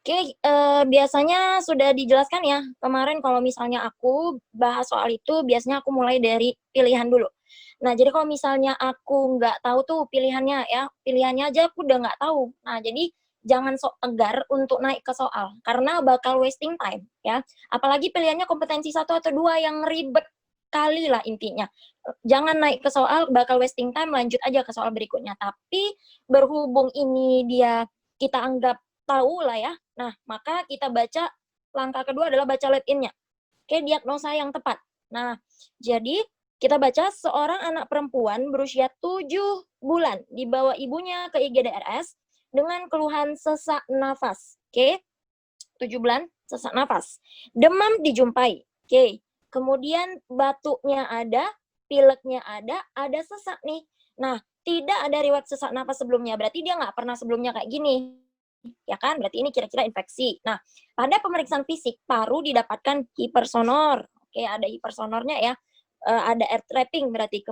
Oke, biasanya sudah dijelaskan ya, kemarin kalau misalnya aku bahas soal itu, biasanya aku mulai dari pilihan dulu. Nah, jadi kalau misalnya aku nggak tahu tuh pilihannya ya, pilihannya aja aku udah nggak tahu. Nah, jadi jangan sok tegar untuk naik ke soal, karena bakal wasting time ya. Apalagi pilihannya kompetensi satu atau 2 yang ribet kali lah intinya. Jangan naik ke soal, bakal wasting time, lanjut aja ke soal berikutnya. Tapi berhubung ini dia kita anggap tahu lah ya. Nah, maka kita baca langkah kedua adalah baca let in-nya. Oke, diagnosa yang tepat. Nah, jadi kita baca seorang anak perempuan berusia 7 bulan dibawa ibunya ke IGDRS dengan keluhan sesak nafas. Oke, 7 bulan sesak nafas. Demam dijumpai. Oke, kemudian batuknya ada, pileknya ada sesak nih. Nah, tidak ada riwayat sesak nafas sebelumnya, berarti dia nggak pernah sebelumnya kayak gini ya kan? Berarti ini kira-kira infeksi. Nah, pada pemeriksaan fisik paru didapatkan hipersonor. Oke, ada hipersonornya ya. Ada air trapping berarti.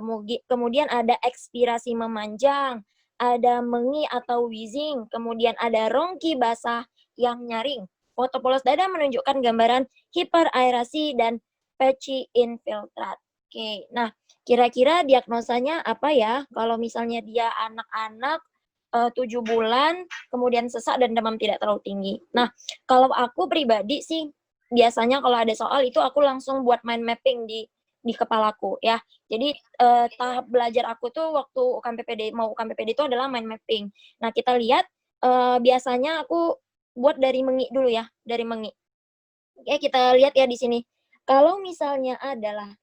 Kemudian ada ekspirasi memanjang, ada mengi atau wheezing, kemudian ada rongki basah yang nyaring. Foto polos dada menunjukkan gambaran hiperaerasi dan patchy infiltrat. Oke, nah kira-kira diagnosanya apa ya? Kalau misalnya dia anak-anak 7 bulan, kemudian sesak dan demam tidak terlalu tinggi. Nah, kalau aku pribadi sih, biasanya kalau ada soal itu aku langsung buat mind mapping di kepalaku ya. Jadi tahap belajar aku tuh waktu UKM PPD mau UKM PPD itu adalah mind mapping. Nah, kita lihat biasanya aku buat dari mengi dulu ya, dari mengi. Oke, kita lihat ya di sini. Kalau misalnya adalah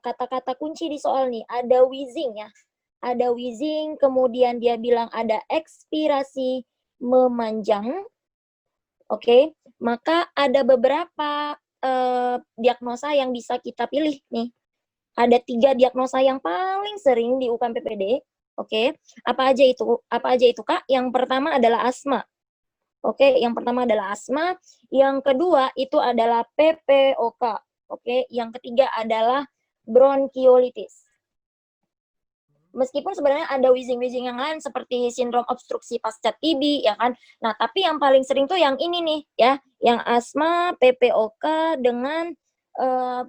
kata-kata kunci di soal nih, ada wheezing ya. Ada wheezing, kemudian dia bilang ada ekspirasi memanjang, oke. Maka ada beberapa diagnosa yang bisa kita pilih nih. Ada 3 diagnosa yang paling sering di UKM PPD, oke. Apa aja itu? Apa aja itu, Kak? Yang pertama adalah asma. Oke, yang pertama adalah asma, yang kedua itu adalah PPOK, oke, yang ketiga adalah bronkiolitis. Meskipun sebenarnya ada wheezing-wheezing yang lain seperti sindrom obstruksi pasca TB ya kan. Nah, tapi yang paling sering tuh yang ini nih ya, yang asma, PPOK dengan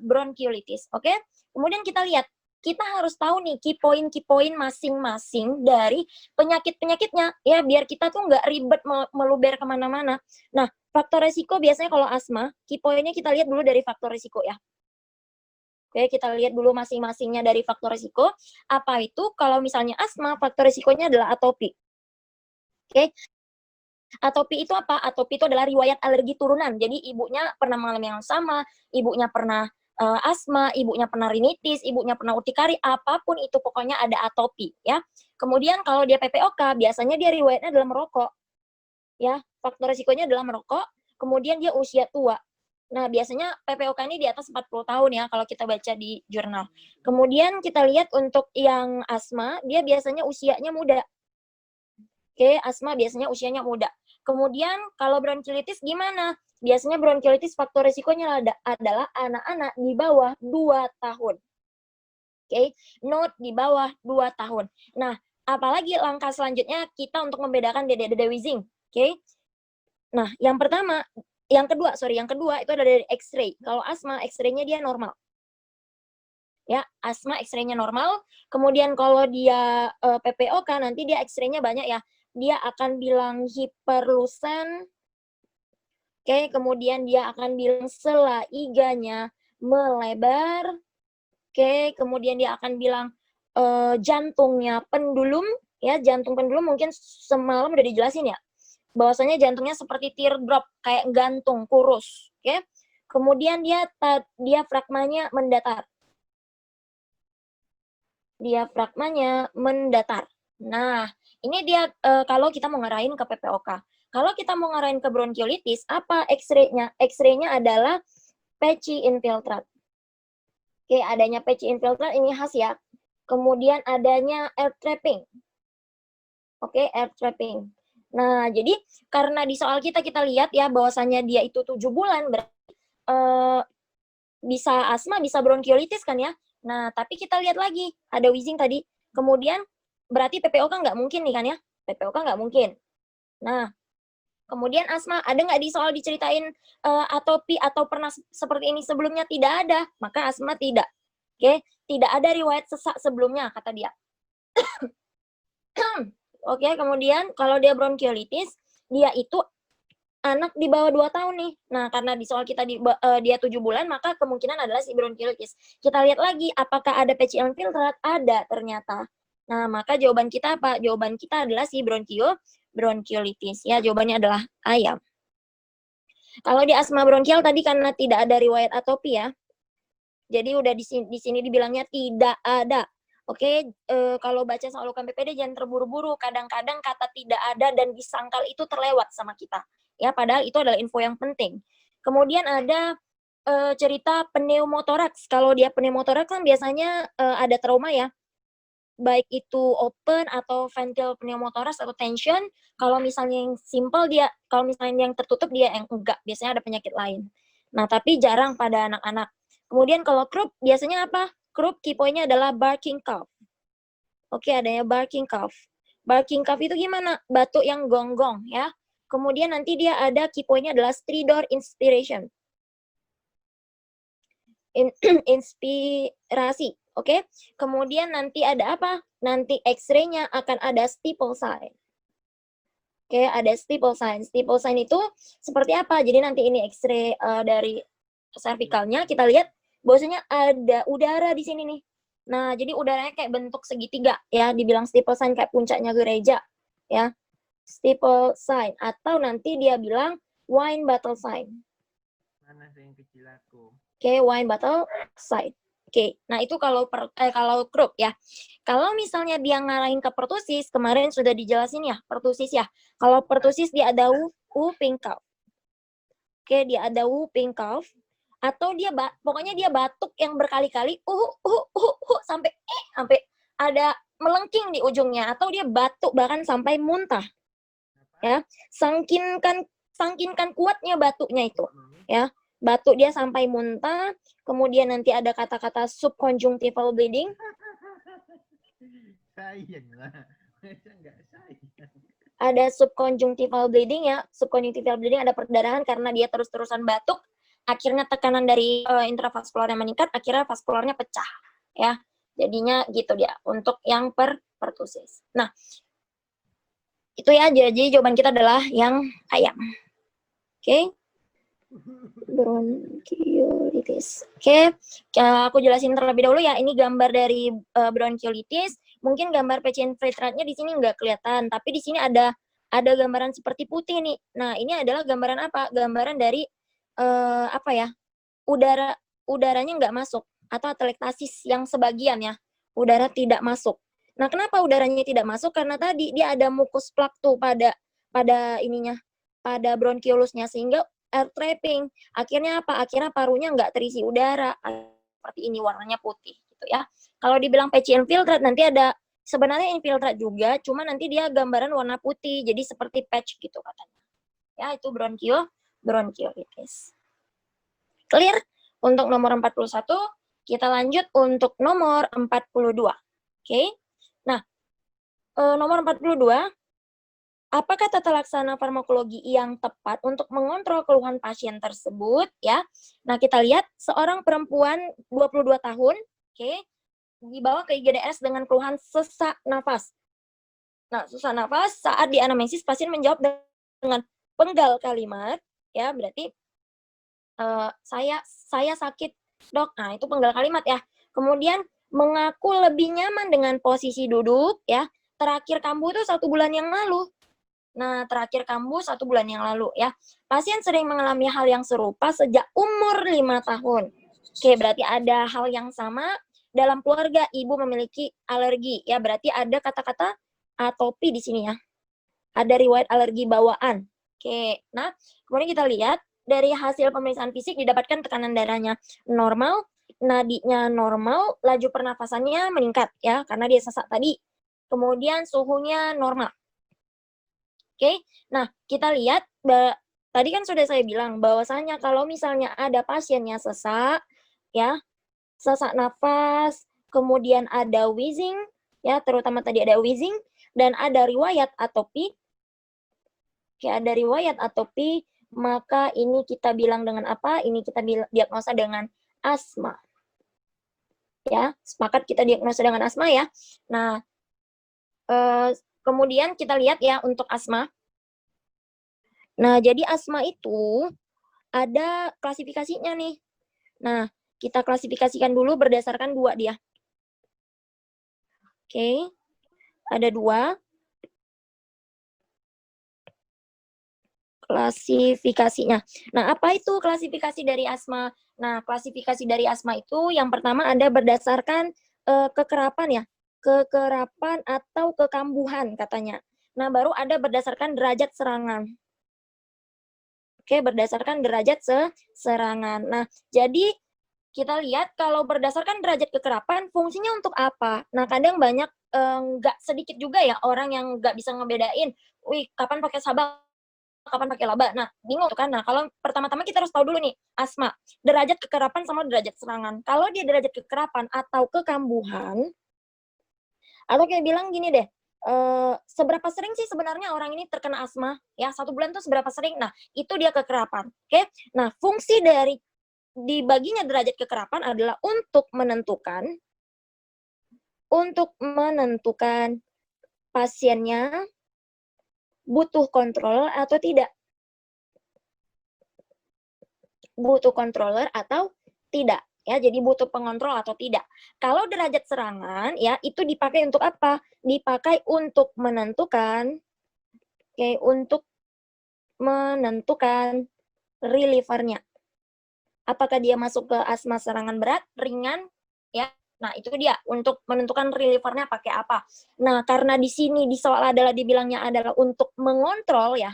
bronkiolitis, oke? Kemudian kita lihat, kita harus tahu nih key point masing-masing dari penyakit-penyakitnya ya, biar kita tuh nggak ribet meluber kemana-mana. Nah, faktor resiko biasanya kalau asma, key point-nya kita lihat dulu dari faktor resiko ya. Oke, kita lihat dulu masing-masingnya dari faktor risiko. Apa itu? Kalau misalnya asma, faktor risikonya adalah atopi. Oke, atopi itu apa? Atopi itu adalah riwayat alergi turunan. Jadi ibunya pernah mengalami yang sama, ibunya pernah asma, ibunya pernah rinitis, ibunya pernah urtikari, apapun itu pokoknya ada atopi ya. Kemudian kalau dia PPOK, biasanya dia riwayatnya adalah merokok ya. Faktor risikonya adalah merokok, kemudian dia usia tua. Nah, biasanya PPOK ini di atas 40 tahun ya kalau kita baca di jurnal. Kemudian kita lihat untuk yang asma, dia biasanya usianya muda. Oke, asma biasanya usianya muda. Kemudian kalau bronkiolitis gimana? Biasanya bronkiolitis faktor risikonya adalah anak-anak di bawah 2 tahun. Oke, note di bawah 2 tahun. Nah, apalagi langkah selanjutnya kita untuk membedakan dede-dede wheezing. Oke. Nah, yang kedua itu ada dari X-ray. Kalau asma, X-ray-nya dia normal. Ya, asma X-ray-nya normal. Kemudian kalau dia PPOK nanti dia X-ray-nya banyak ya. Dia akan bilang hiperlusen. Oke, kemudian dia akan bilang sela iganya melebar. Oke, kemudian dia akan bilang jantungnya pendulum ya, jantung pendulum mungkin semalam udah dijelasin ya. Bahwasanya jantungnya seperti teardrop, kayak gantung, kurus. Oke. Kemudian dia diafragmanya mendatar. Diafragmanya mendatar. Nah, ini dia kalau kita mau ngarahin ke PPOK. Kalau kita mau ngarahin ke bronkiolitis, apa X-ray-nya? X-ray-nya adalah patchy infiltrat. Oke, adanya patchy infiltrat ini khas ya. Kemudian adanya air trapping. Oke, air trapping. Nah, jadi karena di soal kita lihat ya bahwasannya dia itu 7 bulan, berarti bisa asma, bisa bronkiolitis kan ya. Nah, tapi kita lihat lagi, ada wheezing tadi. Kemudian berarti PPOK nggak mungkin nih kan ya. PPOK nggak mungkin. Nah, Kemudian asma, ada nggak di soal diceritain atopi atau pernah seperti ini sebelumnya? Tidak ada, maka asma tidak. Oke, tidak ada riwayat sesak sebelumnya, kata dia. Oke, kemudian kalau dia bronkiolitis, dia itu anak di bawah 2 tahun nih. Nah, karena di soal kita dia 7 bulan, maka kemungkinan adalah si bronkiolitis. Kita lihat lagi, apakah ada PCL infiltrat? Ada ternyata. Nah, maka jawaban kita apa? Jawaban kita adalah si bronkiolitis. Ya, jawabannya adalah ayam. Kalau di asma bronkial tadi karena tidak ada riwayat atopi ya. Jadi udah di sini dibilangnya tidak ada. Oke, kalau baca soal UKM PPD jangan terburu-buru. Kadang-kadang kata tidak ada dan disangkal itu terlewat sama kita. Ya, padahal itu adalah info yang penting. Kemudian ada cerita pneumotoraks. Kalau dia pneumotoraks kan biasanya ada trauma ya. Baik itu open atau ventil pneumotoraks atau tension. Kalau misalnya yang simple dia, kalau misalnya yang tertutup dia yang enggak. Biasanya ada penyakit lain. Nah, tapi jarang pada anak-anak. Kemudian kalau croup biasanya apa? Croup key point-nya adalah barking cough. Oke, adanya barking cough. Barking cough itu gimana? Batuk yang gonggong ya. Kemudian nanti dia ada key point-nya adalah stridor inspiration. Inspirasi, oke? Kemudian nanti ada apa? Nanti X-ray-nya akan ada steeple sign. Oke, ada steeple sign. Steeple sign itu seperti apa? Jadi nanti ini X-ray dari cervicalnya kita lihat bahwasanya ada udara di sini nih. Nah, jadi udaranya kayak bentuk segitiga ya, dibilang steeple sign kayak puncaknya gereja ya. Steeple sign atau nanti dia bilang wine bottle sign. Mana yang kecil aku? Oke, wine bottle sign. Oke, nah itu kalau kalau croup ya. Kalau misalnya dia ngarahin ke pertusis, kemarin sudah dijelasin ya, pertusis ya. Kalau pertusis dia ada whooping cough. Oke, dia ada whooping cough atau dia pokoknya dia batuk yang berkali-kali sampai ada melengking di ujungnya atau dia batuk bahkan sampai muntah. Ya, sangkinkan kuatnya batuknya itu, ya. Batuk dia sampai muntah, kemudian nanti ada kata-kata subconjunctival bleeding. Sayang lah. Enggak sayang. Ada subconjunctival bleeding ya. Subconjunctival bleeding ada perdarahan karena dia terus-terusan batuk, akhirnya tekanan dari intravaskularnya meningkat, akhirnya vaskularnya pecah, ya. Jadinya gitu dia untuk yang pertusis. Nah, itu ya, jadi jawaban kita adalah yang ayam. Oke. Bronkiolitis. Oke, aku jelasin terlebih dahulu ya. Ini gambar dari bronkiolitis. Mungkin gambar PC infiltratnya di sini nggak kelihatan, tapi di sini ada gambaran seperti putih nih. Nah, ini adalah gambaran apa? Gambaran dari apa ya? Udaranya nggak masuk atau atelektasis yang sebagian ya. Udara tidak masuk. Nah, kenapa udaranya tidak masuk? Karena tadi dia ada mukus plak tuh pada ininya, pada bronkiolusnya sehingga air trapping. Akhirnya apa? Akhirnya parunya nggak terisi udara. Seperti ini warnanya putih gitu ya. Kalau dibilang patchy infiltrate nanti ada sebenarnya infiltrate juga, cuma nanti dia gambaran warna putih. Jadi seperti patch gitu katanya. Ya, itu bronkiolitis. Clear? Untuk nomor 41, kita lanjut untuk nomor 42. Oke. Nah, nomor 42, apakah tata laksana farmakologi yang tepat untuk mengontrol keluhan pasien tersebut ya? Nah, kita lihat seorang perempuan 22 tahun, oke, dibawa ke IGDS dengan keluhan sesak nafas. Nah, sesak nafas saat di anamnesis pasien menjawab dengan penggal kalimat, ya, berarti saya sakit, Dok. Nah, itu penggal kalimat ya. Kemudian mengaku lebih nyaman dengan posisi duduk ya. Terakhir kambuh itu 1 bulan yang lalu. Nah, terakhir kambuh 1 bulan yang lalu ya. Pasien sering mengalami hal yang serupa sejak umur 5 tahun. Oke, berarti ada hal yang sama dalam keluarga ibu memiliki alergi ya. Berarti ada kata-kata atopi di sini ya. Ada riwayat alergi bawaan. Oke, nah kemudian kita lihat dari hasil pemeriksaan fisik didapatkan tekanan darahnya normal, nadinya normal, laju pernafasannya meningkat ya karena dia sesak tadi. Kemudian suhunya normal. Oke, nah kita lihat tadi kan sudah saya bilang bahwasanya kalau misalnya ada pasiennya sesak, ya, sesak nafas, kemudian ada wheezing, ya, terutama tadi ada wheezing dan ada riwayat atopi, ada riwayat atopi, maka ini kita bilang dengan apa? Ini kita diagnosa dengan asma. Ya, sepakat kita diagnosa dengan asma ya. Nah, kemudian kita lihat ya untuk asma. Nah, jadi asma itu ada klasifikasinya nih. Nah, kita klasifikasikan dulu berdasarkan 2 dia. Oke, ada 2. Klasifikasinya. Nah, apa itu klasifikasi dari asma? Nah, klasifikasi dari asma itu yang pertama ada berdasarkan kekerapan ya, kekerapan atau kekambuhan katanya. Nah, baru ada berdasarkan derajat serangan. Oke, berdasarkan derajat serangan. Nah, jadi kita lihat kalau berdasarkan derajat kekerapan, fungsinya untuk apa? Nah, kadang banyak nggak sedikit juga ya orang yang nggak bisa ngebedain, wih, kapan pakai sabak, kapan pakai laba. Nah, bingung tuh kan. Nah, kalau pertama-tama kita harus tahu dulu nih, asma, derajat kekerapan sama derajat serangan. Kalau dia derajat kekerapan atau kekambuhan, atau kayak bilang gini deh, seberapa sering sih sebenarnya orang ini terkena asma? Ya, 1 bulan tuh seberapa sering? Nah, itu dia kekerapan. Oke? Nah, fungsi dari dibaginya derajat kekerapan adalah untuk menentukan pasiennya butuh kontrol atau tidak. Butuh controller atau tidak. Ya, jadi butuh pengontrol atau tidak. Kalau derajat serangan, ya itu dipakai untuk apa? Dipakai untuk menentukan, untuk menentukan relievernya. Apakah dia masuk ke asma serangan berat, ringan, ya. Nah, itu dia untuk menentukan relievernya pakai apa. Nah, karena di sini di soal adalah dibilangnya adalah untuk mengontrol ya.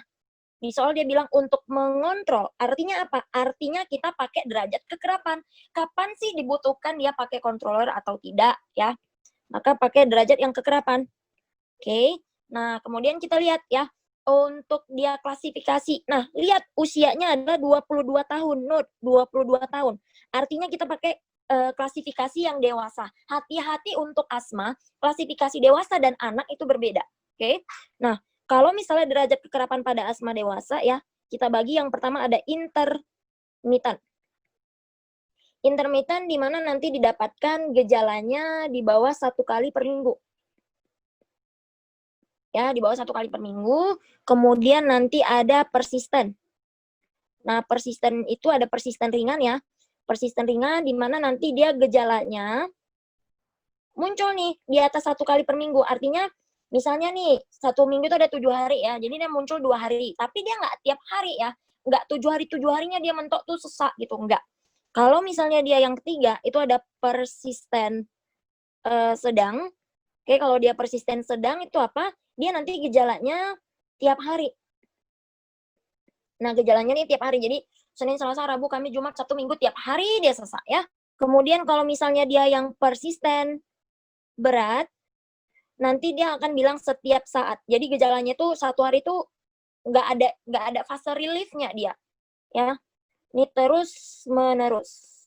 Di soal dia bilang untuk mengontrol. Artinya apa? Artinya kita pakai derajat kekerapan. Kapan sih dibutuhkan dia pakai controller atau tidak ya? Maka pakai derajat yang kekerapan. Oke. Nah, kemudian kita lihat ya untuk dia klasifikasi. Nah, lihat usianya adalah 22 tahun, Nut, 22 tahun. Artinya kita pakai klasifikasi yang dewasa. Hati-hati untuk asma, klasifikasi dewasa dan anak itu berbeda. Oke. Nah, kalau misalnya derajat kekerapan pada asma dewasa ya, kita bagi yang pertama ada intermittent. Intermittent di mana nanti didapatkan gejalanya di bawah 1 kali per minggu. Ya, di bawah 1 kali per minggu. Kemudian nanti ada persisten. Nah, persisten itu ada persisten ringan ya. Persisten ringan di mana nanti dia gejalanya muncul nih di atas 1 kali per minggu. Artinya misalnya nih 1 minggu itu ada 7 hari ya. Jadi dia muncul 2 hari. Tapi dia nggak tiap hari ya. Nggak 7 hari 7 harinya dia mentok tuh sesak gitu. Nggak. Kalau misalnya dia yang ketiga itu ada persisten sedang. Oke, kalau dia persisten sedang itu apa? Dia nanti gejalanya tiap hari. Nah, gejalanya nih tiap hari. Jadi Senin, Selasa, Rabu, Kamis, Jumat, Sabtu, Minggu tiap hari dia sesak ya. Kemudian kalau misalnya dia yang persisten berat, nanti dia akan bilang setiap saat. Jadi gejalanya tuh 1 hari tuh nggak ada fase reliefnya dia, ya. Ini terus menerus.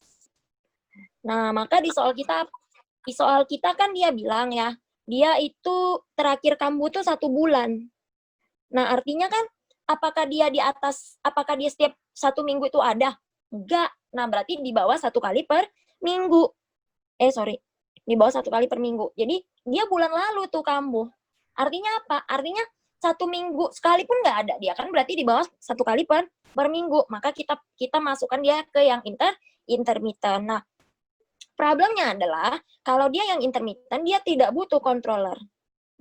Nah, maka di soal kita kan dia bilang ya, dia itu terakhir kambuh tuh 1 bulan. Nah, artinya kan apakah dia setiap 1 minggu itu ada? Enggak. Nah, berarti di bawah 1 kali per minggu. Sorry. Di bawah 1 kali per minggu. Jadi, dia bulan lalu tuh kambuh. Artinya apa? Artinya 1 minggu sekalipun nggak ada dia kan berarti di bawah 1 kali per minggu. Maka kita masukkan dia ke yang intermittent. Nah, problemnya adalah kalau dia yang intermittent dia tidak butuh controller.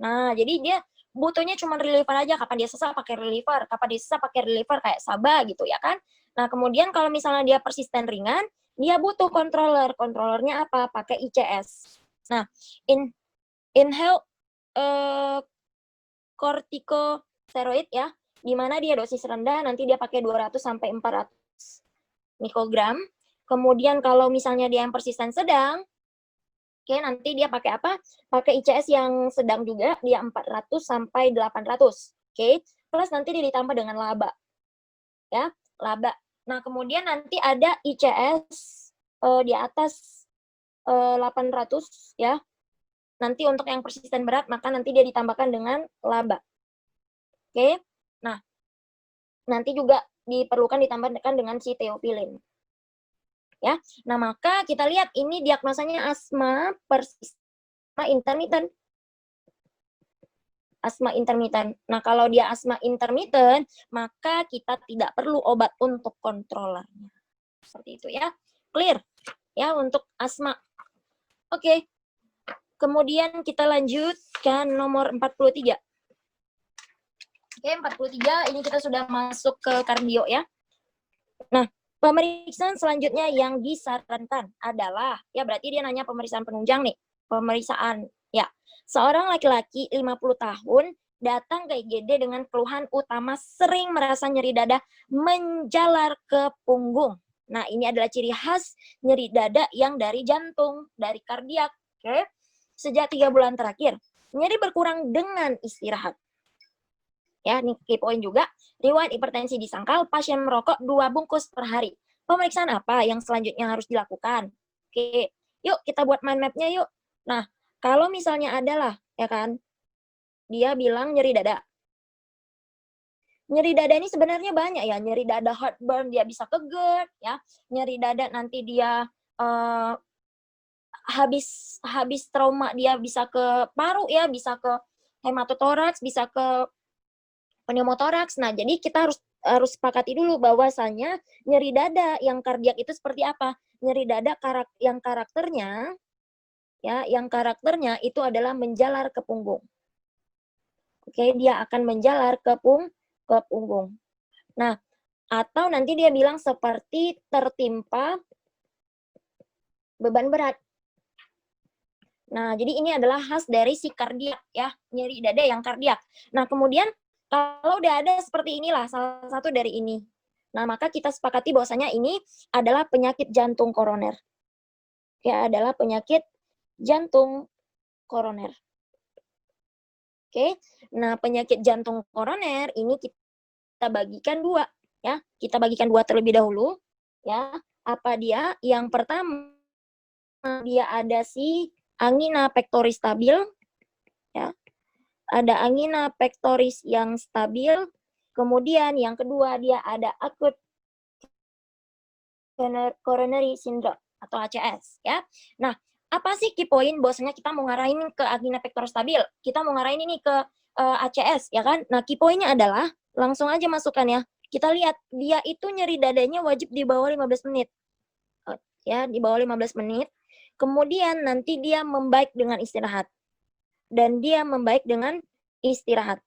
Nah, jadi dia butuhnya cuma reliever aja. Kapan dia sesak pakai reliever, kapan dia sesak pakai reliever kayak Saba gitu ya kan. Nah, kemudian kalau misalnya dia persisten ringan, dia butuh controller. Controllernya apa? Pakai ICS. Nah, inhale corticosteroid ya, di mana dia dosis rendah nanti dia pakai 200 sampai 400 mikrogram. Kemudian kalau misalnya dia yang persisten sedang, oke, nanti dia pakai apa? Pakai ICS yang sedang juga, dia 400 sampai 800. Oke, plus nanti dia ditambah dengan laba. Ya, laba. Nah, kemudian nanti ada ICS di atas 800 ya. Nanti untuk yang persisten berat, maka nanti dia ditambahkan dengan laba. Oke. Nah, nanti juga diperlukan ditambahkan dengan si teofilin. Ya, nah maka kita lihat ini diagnosanya asma persisten intermittent. Asma intermittent. Nah, kalau dia asma intermittent, maka kita tidak perlu obat untuk kontrolernya. Seperti itu ya. Clear ya untuk asma. Oke. Kemudian kita lanjutkan nomor 43. Oke, 43 ini kita sudah masuk ke kardio ya. Nah, pemeriksaan selanjutnya yang disarankan adalah, ya berarti dia nanya pemeriksaan penunjang nih. Pemeriksaan, ya. Seorang laki-laki 50 tahun datang ke IGD dengan keluhan utama sering merasa nyeri dada menjalar ke punggung. Nah, ini adalah ciri khas nyeri dada yang dari jantung, dari kardiak. Oke. Sejak 3 bulan terakhir, nyeri berkurang dengan istirahat. Ya, ini key point juga. Riwayat hipertensi di sangkal, pasien merokok 2 bungkus per hari. Pemeriksaan apa yang selanjutnya harus dilakukan? Oke, yuk kita buat mind map-nya yuk. Nah, kalau misalnya adalah, ya kan, dia bilang nyeri dada. Nyeri dada ini sebenarnya banyak ya, nyeri dada heartburn, dia bisa ke GERD, ya. Nyeri dada nanti dia habis trauma dia bisa ke paru ya, bisa ke hematotoraks, bisa ke pneumotoraks. Nah, jadi kita harus sepakati dulu bahwasanya nyeri dada yang kardiak itu seperti apa? Nyeri dada yang karakternya itu adalah menjalar ke punggung. Oke, dia akan menjalar ke punggung. Nah, atau nanti dia bilang seperti tertimpa beban berat. Nah, jadi ini adalah khas dari si kardiak ya, nyeri dada yang kardiak. Nah, kemudian kalau udah ada seperti inilah salah satu dari ini. Nah, maka kita sepakati bahwasanya ini adalah penyakit jantung koroner. Ya, adalah penyakit jantung koroner. Oke. Nah, penyakit jantung koroner ini kita bagikan dua ya. Kita bagikan dua terlebih dahulu ya. Apa dia? Yang pertama dia ada si angina pectoris stabil, ya. Ada angina pectoris yang stabil. Kemudian yang kedua dia ada acute coronary syndrome atau ACS, ya. Nah, apa sih key point? Bahwasanya kita mau ngarahin ke angina pectoris stabil, kita mau ngarahin ini ke ACS, ya kan? Nah, key point-nya adalah langsung aja masukkan ya. Kita lihat dia itu nyeri dadanya wajib di bawah 15 menit. Ya, di bawah 15 menit. Kemudian nanti dia membaik dengan istirahat. Dan dia membaik dengan istirahat.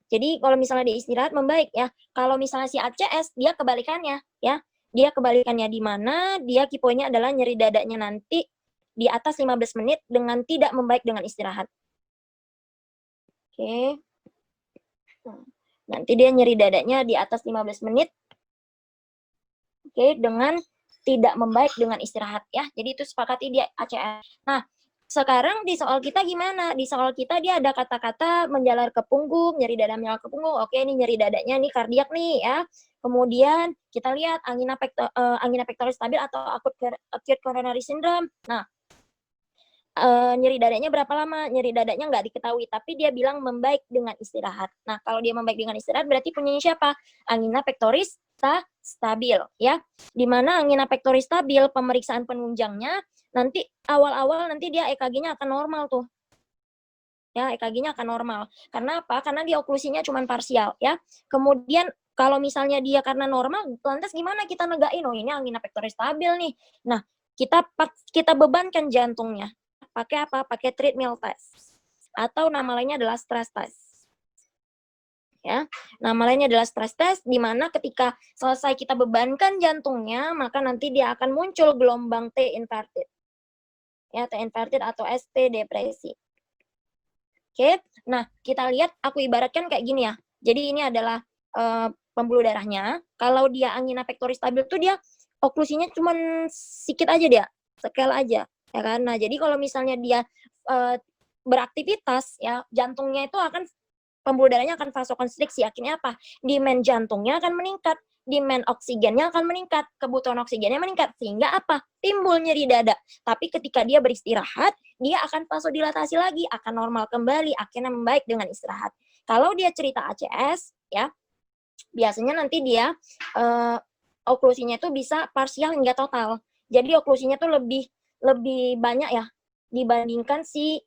Jadi kalau misalnya dia istirahat membaik ya. Kalau misalnya si ACS dia kebalikannya ya. Dia kebalikannya di mana dia key point-nya adalah nyeri dadanya nanti di atas 15 menit dengan tidak membaik dengan istirahat. Oke. Nanti dia nyeri dadanya di atas 15 menit. Oke, dengan tidak membaik dengan istirahat ya. Jadi itu sepakati dia ACS. Nah, sekarang di soal kita gimana? Di soal kita dia ada kata-kata menjalar ke punggung, nyeri dada menjalar ke punggung. Oke, ini nyeri dadanya nih kardiak nih ya. Kemudian kita lihat angina pectoris stabil atau acute coronary syndrome. Nah, nyeri dadanya berapa lama? Nyeri dadanya nggak diketahui, tapi dia bilang membaik dengan istirahat. Nah, kalau dia membaik dengan istirahat berarti punyanya siapa? Angina pectoris stabil ya. Di mana angina pectoris stabil pemeriksaan penunjangnya nanti awal-awal nanti dia EKG-nya akan normal tuh. Ya, EKG-nya akan normal. Karena apa? Karena dia oklusinya cuma parsial ya. Kemudian kalau misalnya dia karena normal, lantas gimana kita negain? Oh, ini angina pectoris stabil nih. Nah, kita bebankan jantungnya. Pakai apa? Pakai treadmill test. Atau nama lainnya adalah stress test. Ya, nama lainnya adalah stress test, di mana ketika selesai kita bebankan jantungnya, maka nanti dia akan muncul gelombang T inverted. Ya, T inverted atau ST depresi. Oke, nah kita lihat, aku ibaratkan kayak gini ya. Jadi ini adalah pembuluh darahnya. Kalau dia angina pectoris stabil tuh dia oklusinya cuma sedikit aja dia, sekel aja, ya kan. Nah, jadi kalau misalnya dia beraktivitas ya, jantungnya itu akan pembuluh darahnya akan vasokonstriksi. Akhirnya apa? Demand jantungnya akan meningkat, demand oksigennya akan meningkat, kebutuhan oksigennya meningkat, sehingga apa? Timbul nyeri dada. Tapi ketika dia beristirahat, dia akan vasodilatasi lagi, akan normal kembali, akhirnya membaik dengan istirahat. Kalau dia cerita ACS, ya, biasanya nanti dia oklusinya itu bisa parsial hingga total. Jadi oklusinya tuh lebih banyak ya dibandingkan si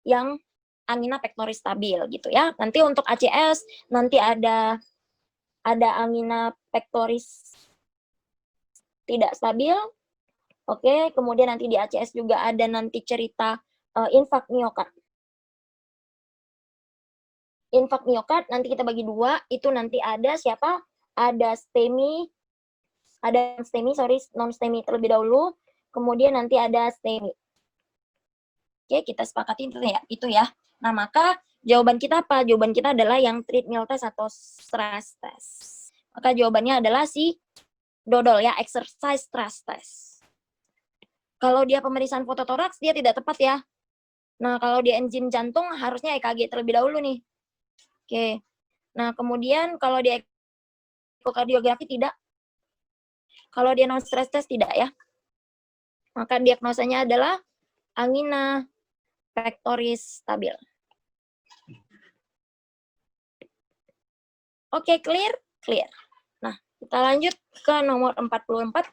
yang angina pectoris stabil gitu ya. Nanti untuk ACS nanti ada angina pectoris tidak stabil. Oke, kemudian nanti di ACS juga ada nanti cerita infak miokard. Infak miokard nanti kita bagi dua, itu nanti ada siapa? Ada non STEMI terlebih dahulu, kemudian nanti ada STEMI. Oke, kita sepakati itu ya. Nah, maka jawaban kita apa? Jawaban kita adalah yang treadmill test atau stress test. Maka jawabannya adalah si dodol ya, exercise stress test. Kalau dia pemeriksaan fototoraks, dia tidak tepat ya. Nah, kalau dia enzim jantung, harusnya EKG terlebih dahulu nih. Oke. Nah, kemudian kalau dia ekokardiografi tidak. Kalau dia non stress test tidak ya. Maka diagnosanya adalah angina pectoris stabil. Oke, clear? Clear. Nah, kita lanjut ke nomor 44.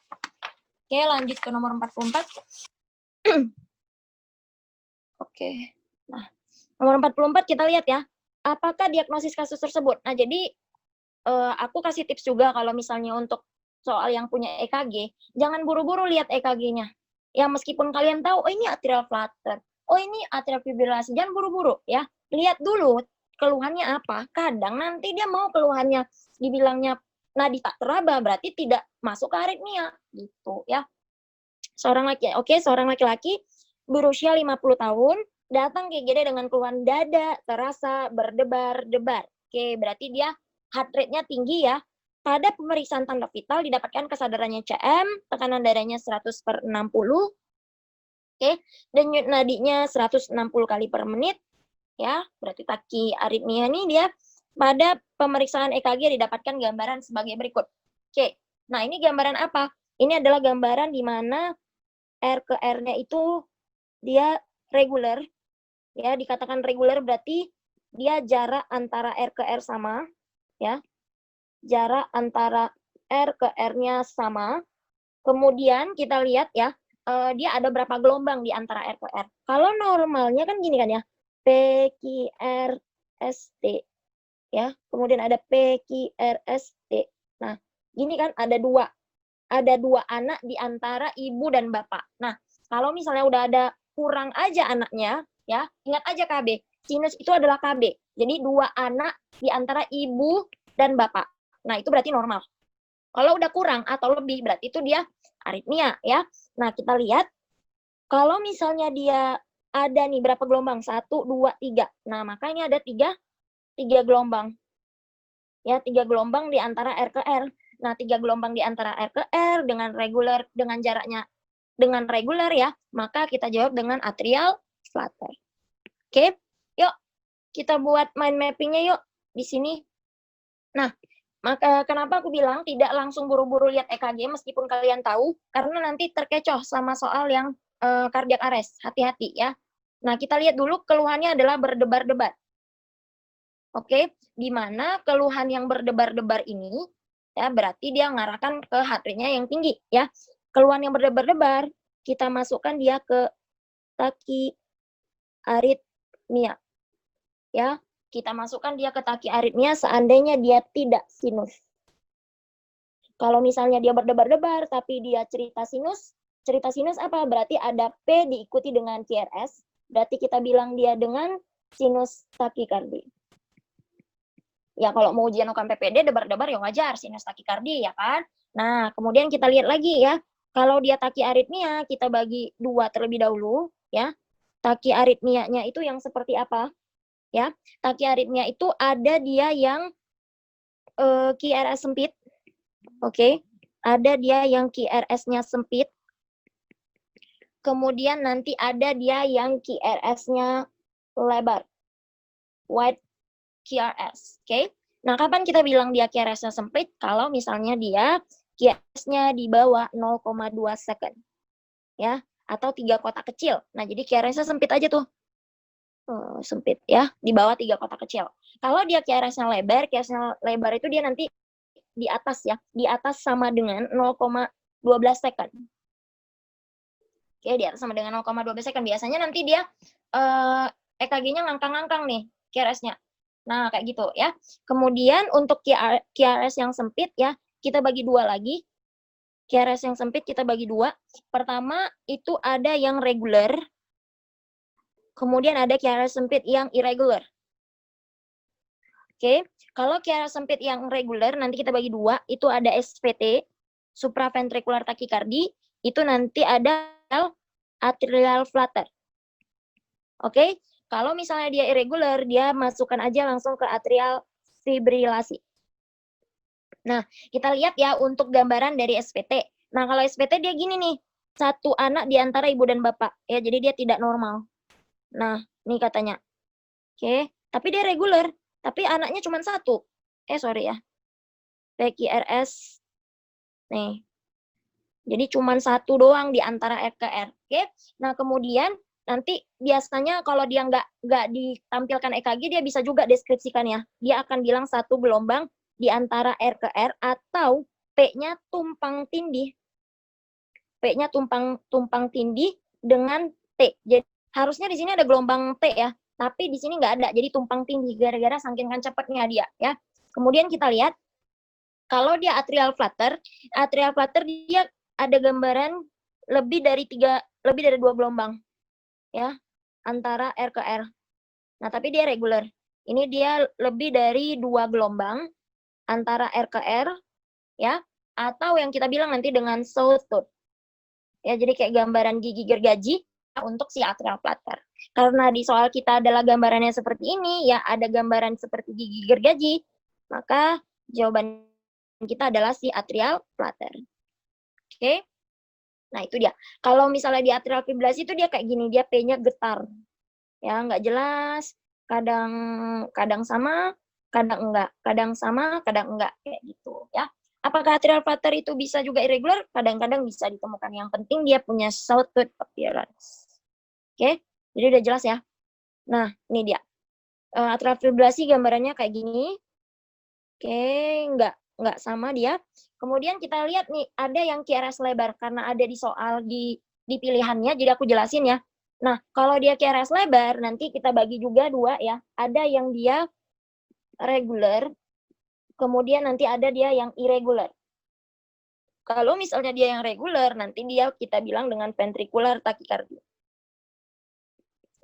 Oke, lanjut ke nomor 44. Oke. Nah, nomor 44 kita lihat ya. Apakah diagnosis kasus tersebut? Nah, jadi aku kasih tips juga kalau misalnya untuk soal yang punya EKG, jangan buru-buru lihat EKG-nya. Ya, meskipun kalian tahu, oh ini atrial flutter, oh ini atrial fibrilasi, jangan buru-buru ya. Lihat dulu keluhannya apa. Kadang nanti dia mau keluhannya dibilangnya nadi tak teraba, berarti tidak masuk ke aritmia gitu ya. Seorang laki-laki berusia 50 tahun datang ke IGD dengan keluhan dada terasa berdebar-debar. Oke, berarti dia heart rate-nya tinggi ya. Pada pemeriksaan tanda vital didapatkan kesadarannya CM, tekanan darahnya 100/60, oke, denyut nadinya 160 kali per menit, ya, berarti tachyarrhythmia ini dia pada pemeriksaan EKG didapatkan gambaran sebagai berikut. Oke, nah ini gambaran apa? Ini adalah gambaran di mana R ke R-nya itu dia reguler, ya, dikatakan reguler berarti dia jarak antara R ke R sama, ya, jarak antara R ke R-nya sama. Kemudian kita lihat ya, dia ada berapa gelombang di antara R ke R. Kalau normalnya kan gini kan ya, PQRST, ya, kemudian ada PQRST. Nah, gini kan ada dua anak di antara ibu dan bapak. Nah, kalau misalnya udah ada kurang aja anaknya, ya, ingat aja KB. Sinus itu adalah KB. Jadi 2 anak di antara ibu dan bapak. Nah, itu berarti normal. Kalau udah kurang atau lebih, berarti itu dia aritmia, ya. Nah, kita lihat, kalau misalnya dia ada nih berapa gelombang? 1, 2, 3. Nah, maka ini ada 3 gelombang. Ya, 3 gelombang di antara R ke R. Nah, 3 gelombang di antara R ke R dengan reguler, dengan jaraknya dengan reguler ya, maka kita jawab dengan atrial flutter. Oke, yuk kita buat mind mappingnya yuk di sini. Nah, maka kenapa aku bilang tidak langsung buru-buru lihat EKG meskipun kalian tahu, karena nanti terkecoh sama soal yang cardiac arrest. Hati-hati ya. Nah, kita lihat dulu keluhannya adalah berdebar-debar. Oke, di mana keluhan yang berdebar-debar ini ya berarti dia mengarahkan ke heart rate-nya yang tinggi ya. Keluhan yang berdebar-debar kita masukkan dia ke tachyarrhythmia. Ya, kita masukkan dia ke tachyarrhythmia seandainya dia tidak sinus. Kalau misalnya dia berdebar-debar tapi dia cerita sinus apa? Berarti ada P diikuti dengan QRS, berarti kita bilang dia dengan sinus takikardi. Ya kalau mau ujian UKM PPD debar-debar ya wajar sinus takikardi ya kan. Nah, kemudian kita lihat lagi ya. Kalau dia tachyarrhythmia kita bagi 2 terlebih dahulu ya. Tachyarrhythmia-nya itu yang seperti apa? Ya. Tachyarrhythmia itu ada dia yang QRS sempit. Oke. Ada dia yang QRS-nya sempit. Kemudian nanti ada dia yang QRS-nya lebar. Wide QRS, oke? Nah, kapan kita bilang dia QRS-nya sempit? Kalau misalnya dia QRS-nya di bawah 0,2 second, ya, atau 3 kotak kecil. Nah, jadi QRS-nya sempit aja tuh, sempit ya, di bawah 3 kotak kecil. Kalau dia QRS-nya lebar itu dia nanti di atas ya, di atas sama dengan 0,12 second. Oke, di atas sama dengan 0,12 second. Biasanya nanti dia EKG-nya ngangkang-ngangkang nih QRS-nya. Nah, kayak gitu ya. Kemudian untuk QRS yang sempit ya, kita bagi dua lagi. QRS yang sempit kita bagi dua. Pertama, itu ada yang regular. Kemudian ada QRS sempit yang irregular. Oke, kalau QRS sempit yang regular, nanti kita bagi dua. Itu ada SVT, supraventricular tachycardia. Itu nanti ada atrial flutter. Oke, kalau misalnya dia irregular, dia masukkan aja langsung ke atrial fibrilasi. Nah, kita lihat ya untuk gambaran dari SVT. Nah, kalau SVT dia gini nih, satu anak di antara ibu dan bapak. Ya, jadi dia tidak normal. Nah, nih katanya. Oke, tapi dia regular. Tapi anaknya cuma satu. Sorry ya. PQRS. Nih. Jadi cuma satu doang di antara R ke R. Oke. Nah, kemudian nanti biasanya kalau dia nggak ditampilkan EKG, dia bisa juga deskripsikan ya. Dia akan bilang satu gelombang di antara R ke R atau P-nya tumpang tindih. P-nya tumpang tindih dengan T. Jadi harusnya di sini ada gelombang T ya, tapi di sini nggak ada. Jadi tumpang tindih gara-gara saking cepatnya dia ya. Kemudian kita lihat kalau dia atrial flutter dia ada gambaran lebih dari 2 gelombang ya antara R ke R. Nah, tapi dia regular. Ini dia lebih dari 2 gelombang antara R ke R ya, atau yang kita bilang nanti dengan sawtooth. Ya, jadi kayak gambaran gigi gergaji untuk si atrial flutter. Karena di soal kita adalah gambarannya seperti ini, ya ada gambaran seperti gigi gergaji, maka jawaban kita adalah si atrial flutter. Oke. Nah, itu dia. Kalau misalnya di atrial fibrilasi itu dia kayak gini, dia P-nya getar. Ya, nggak jelas, kadang sama, kadang enggak, kadang sama, kadang enggak, kayak gitu ya. Apakah atrial flutter itu bisa juga irregular? Kadang-kadang bisa ditemukan. Yang penting dia punya sawtooth appearance. Oke, jadi udah jelas ya. Nah, ini dia. Atrial fibrilasi gambarannya kayak gini. Oke, nggak sama dia. Kemudian kita lihat nih, ada yang QRS lebar karena ada di soal di pilihannya, jadi aku jelasin ya. Nah, kalau dia QRS lebar, nanti kita bagi juga dua ya. Ada yang dia regular, kemudian nanti ada dia yang irregular. Kalau misalnya dia yang regular, nanti dia kita bilang dengan ventricular tachycardia.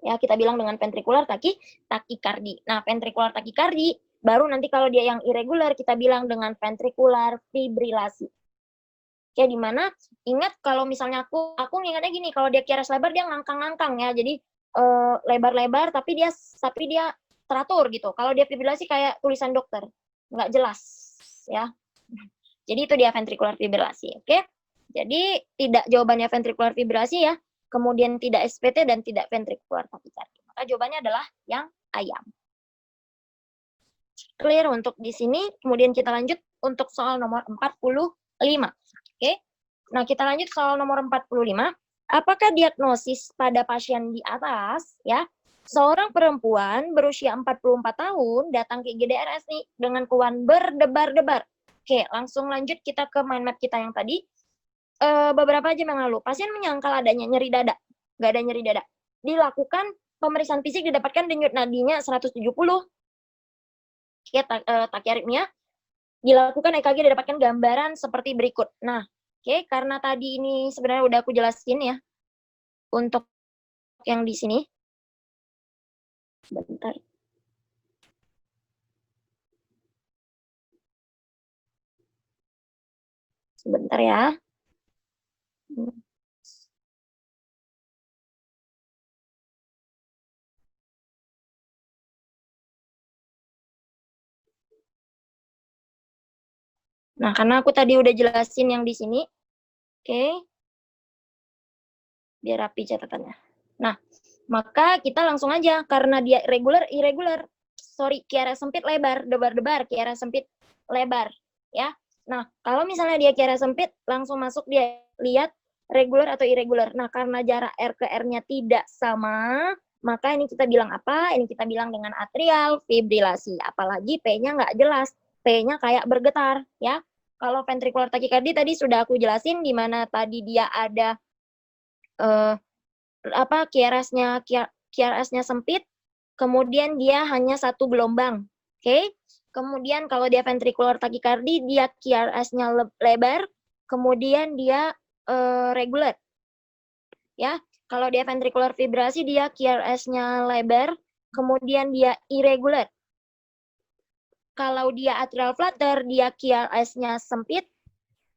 Ya, kita bilang dengan ventricular tachycardia. Nah, ventricular tachycardia baru nanti kalau dia yang irregular kita bilang dengan ventricular fibrilasi. Kayak di mana ingat kalau misalnya aku ingatnya gini, kalau dia QRS lebar dia ngangkang-ngangkang ya. Jadi lebar-lebar tapi dia teratur gitu. Kalau dia fibrilasi kayak tulisan dokter, nggak jelas ya. Jadi itu dia ventricular fibrilasi, oke? Jadi tidak jawabannya ventricular fibrilasi ya. Kemudian tidak SVT dan tidak ventricular tachycardia. Maka jawabannya adalah yang ayam. Clear untuk di sini. Kemudian kita lanjut untuk soal nomor 45. Oke. Nah, kita lanjut soal nomor 45. Apakah diagnosis pada pasien di atas ya? Seorang perempuan berusia 44 tahun datang ke IGDRS nih dengan keluhan berdebar-debar. Oke, langsung lanjut kita ke mind map kita yang tadi. Beberapa jam yang lalu, pasien menyangkal adanya nyeri dada. Nggak ada nyeri dada. Dilakukan pemeriksaan fisik, didapatkan denyut nadinya 170. Tachyarrhythmia. Dilakukan EKG, didapatkan gambaran seperti berikut. Nah, oke, karena tadi ini sebenarnya udah aku jelasin ya. Untuk yang di sini. Bentar. Sebentar ya. Nah, karena aku tadi udah jelasin yang di sini. Oke. Biar rapi catatannya. Nah, maka kita langsung aja. Karena dia irregular. Sorry, QRS sempit lebar, debar-debar, QRS sempit lebar. Ya. Nah, kalau misalnya dia QRS sempit, langsung masuk dia lihat regular atau irregular. Nah, karena jarak R ke R-nya tidak sama, Maka ini kita bilang apa? Ini kita bilang dengan atrial fibrilasi. Apalagi P-nya nggak jelas. P-nya kayak bergetar, ya. Kalau ventricular tachycardia tadi sudah aku jelasin, di mana tadi dia ada QRS-nya sempit, kemudian dia hanya satu gelombang. Oke? Kemudian kalau dia ventricular tachycardia, dia QRS-nya lebar, kemudian dia regular. Ya, kalau dia ventricular fibrilasi dia QRS-nya lebar, kemudian dia irregular. Kalau dia atrial flutter, dia QRS-nya sempit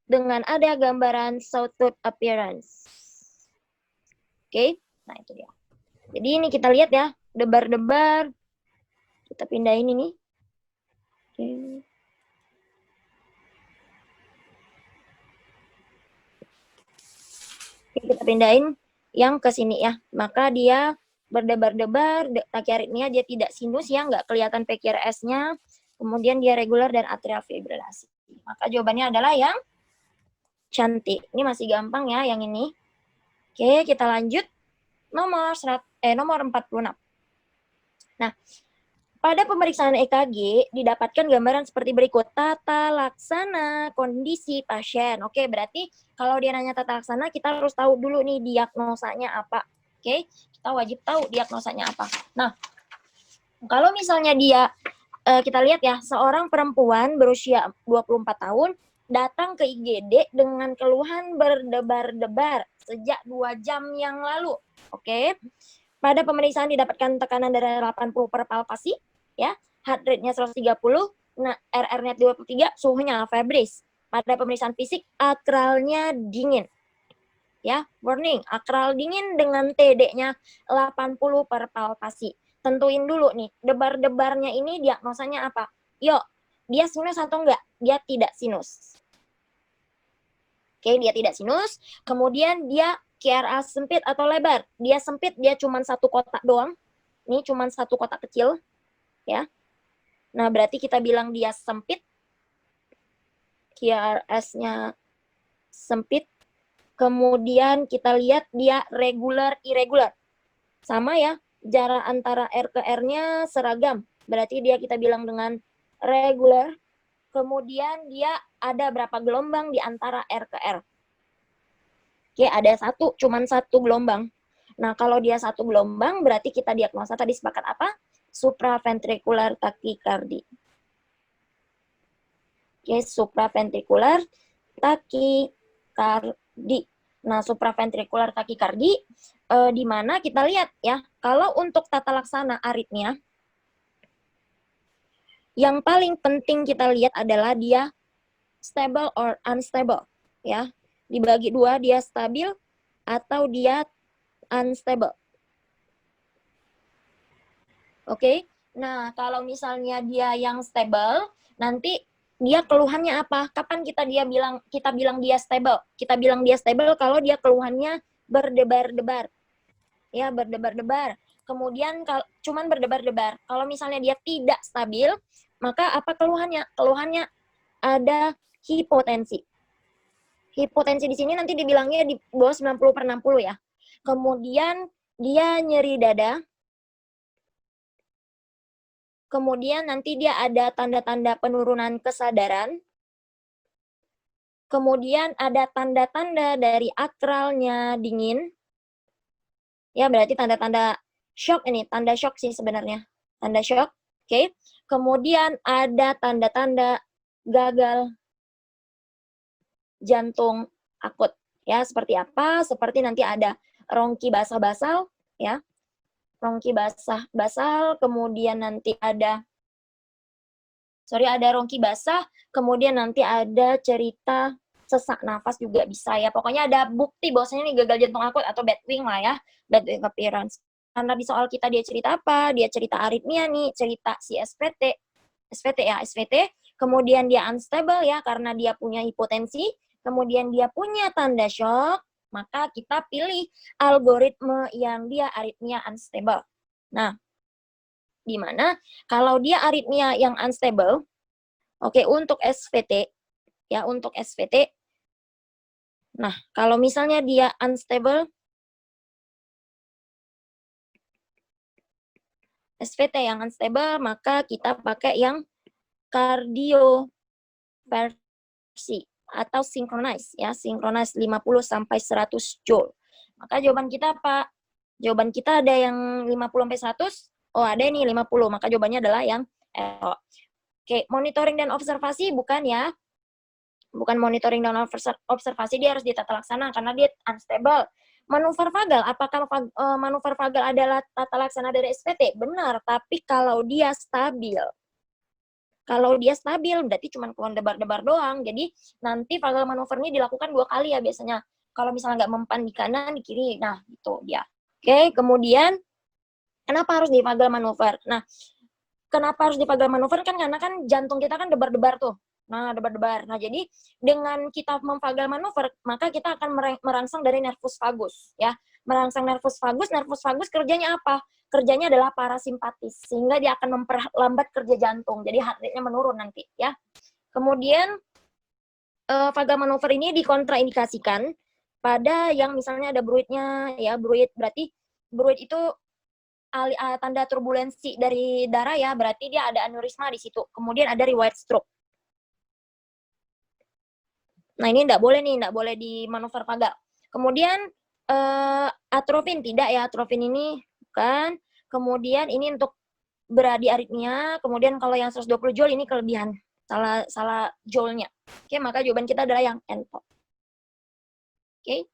dengan ada gambaran sawtooth appearance. Oke, nah itu dia. Jadi ini kita lihat ya, debar-debar. Kita pindahin ini. Oke. Kita pindahin yang ke sini ya. Maka dia berdebar-debar, tachyarrhythmia, dia tidak sinus ya, nggak kelihatan PQRS-nya, kemudian dia regular dan atrial fibrilasi. Maka jawabannya adalah yang cantik. Ini masih gampang ya yang ini. Oke, kita lanjut. Nomor 46. Nah, pada pemeriksaan EKG didapatkan gambaran seperti berikut. Tata laksana kondisi pasien. Oke, berarti kalau dia nanya tata laksana, kita harus tahu dulu nih diagnosanya apa. Oke, kita wajib tahu diagnosanya apa. Nah, kalau misalnya dia, kita lihat ya, seorang perempuan berusia 24 tahun datang ke IGD dengan keluhan berdebar-debar sejak 2 jam yang lalu. Oke, pada pemeriksaan didapatkan tekanan darah 80 per palpasi, ya, heart rate-nya 130, nah, RR-nya 23, suhunya febris. Pada pemeriksaan fisik, akralnya dingin. Ya, warning, akral dingin dengan TD-nya 80 per palpasi. Tentuin dulu nih, debar-debarnya ini diagnosanya apa? Yuk, dia sinus atau enggak? Dia tidak sinus. Oke, dia tidak sinus. Kemudian dia QRA sempit atau lebar. Dia sempit, dia cuma satu kotak doang. Ini cuma satu kotak kecil, ya. Nah, berarti kita bilang dia sempit. QRS-nya sempit. Kemudian kita lihat dia regular, irregular. Sama ya, jarak antara R ke R-nya seragam. Berarti dia kita bilang dengan regular. Kemudian dia ada berapa gelombang di antara R ke R. Oke, ada cuman satu gelombang. Nah, kalau dia satu gelombang, berarti kita diagnosa tadi sepakat apa? Supraventricular tachycardia. Oke, supraventricular tachycardia. Nah, supraventricular tachycardia, di mana kita lihat ya, kalau untuk tata laksana aritmia, yang paling penting kita lihat adalah dia stable or unstable, ya. Dibagi dua, dia stabil atau dia unstable. Oke, nah kalau misalnya dia yang stable, nanti dia keluhannya apa? Kapan kita bilang dia stable? Kita bilang dia stable kalau dia keluhannya berdebar-debar, ya berdebar-debar. Kemudian cuman berdebar-debar. Kalau misalnya dia tidak stabil, maka apa keluhannya? Keluhannya ada hipotensi. Hipotensi di sini nanti dibilangnya di bawah 90 per 60 ya. Kemudian dia nyeri dada. Kemudian nanti dia ada tanda-tanda penurunan kesadaran. Kemudian ada tanda-tanda dari akralnya dingin. Ya, berarti tanda-tanda shock ini, tanda shock sih sebenarnya. Tanda shock, oke. Kemudian ada tanda-tanda gagal jantung akut. Ya, seperti apa? Seperti nanti ada rongki basal-basal, ya. Rongki basal, kemudian nanti ada rongki basah, kemudian nanti ada cerita sesak nafas juga bisa ya. Pokoknya ada bukti bahwasanya ini gagal jantung akut atau bad wing lah ya, bad wing appearance. Karena di soal kita dia cerita apa? Dia cerita aritmia nih, cerita si SVT, kemudian dia unstable ya karena dia punya hipotensi, kemudian dia punya tanda shock, maka kita pilih algoritma yang dia aritmia unstable. Nah, di mana kalau dia aritmia yang unstable, oke, untuk SVT, ya untuk SVT, nah kalau misalnya dia unstable, SVT yang unstable, maka kita pakai yang kardioversi atau synchronize ya, synchronize 50 sampai 100 joule. Maka jawaban kita apa? Jawaban kita ada yang 50 sampai 100. Oh, ada nih 50. Maka jawabannya adalah yang Oke, monitoring dan observasi bukan ya. Bukan monitoring dan observasi, dia harus ditata laksana karena dia unstable. Manuver vagal, apakah manuver vagal adalah tata laksana dari SVT? Benar, tapi kalau dia stabil. Kalau dia stabil, berarti cuma keluar debar-debar doang. Jadi nanti vagal manuver ini dilakukan 2 kali ya biasanya. Kalau misalnya nggak mempan di kanan, di kiri. Nah, itu dia. Oke, kemudian kenapa harus di vagal manuver? Nah, kenapa harus di vagal manuver? Kan karena kan jantung kita kan debar-debar tuh. Nah, debar-debar. Nah, jadi dengan kita memvagal manuver, maka kita akan merangsang dari nervus vagus, ya. Merangsang nervus vagus kerjanya apa? Kerjanya adalah parasimpatis, sehingga dia akan memperlambat kerja jantung. Jadi heart rate-nya menurun nanti, ya. Kemudian vagal manuver ini dikontraindikasikan pada yang misalnya ada bruitnya, ya. Bruit berarti bruit itu tanda turbulensi dari darah ya, berarti dia ada aneurisma di situ. Kemudian ada riwayat stroke. Nah, ini enggak boleh nih, enggak boleh di manuver vagal. Kemudian atrofin tidak ya, atrofin ini bukan. Kemudian ini untuk bradiaritmia, kemudian kalau yang 120 joule ini kelebihan. Salah joule-nya. Oke, maka jawaban kita adalah yang NPO. Oke.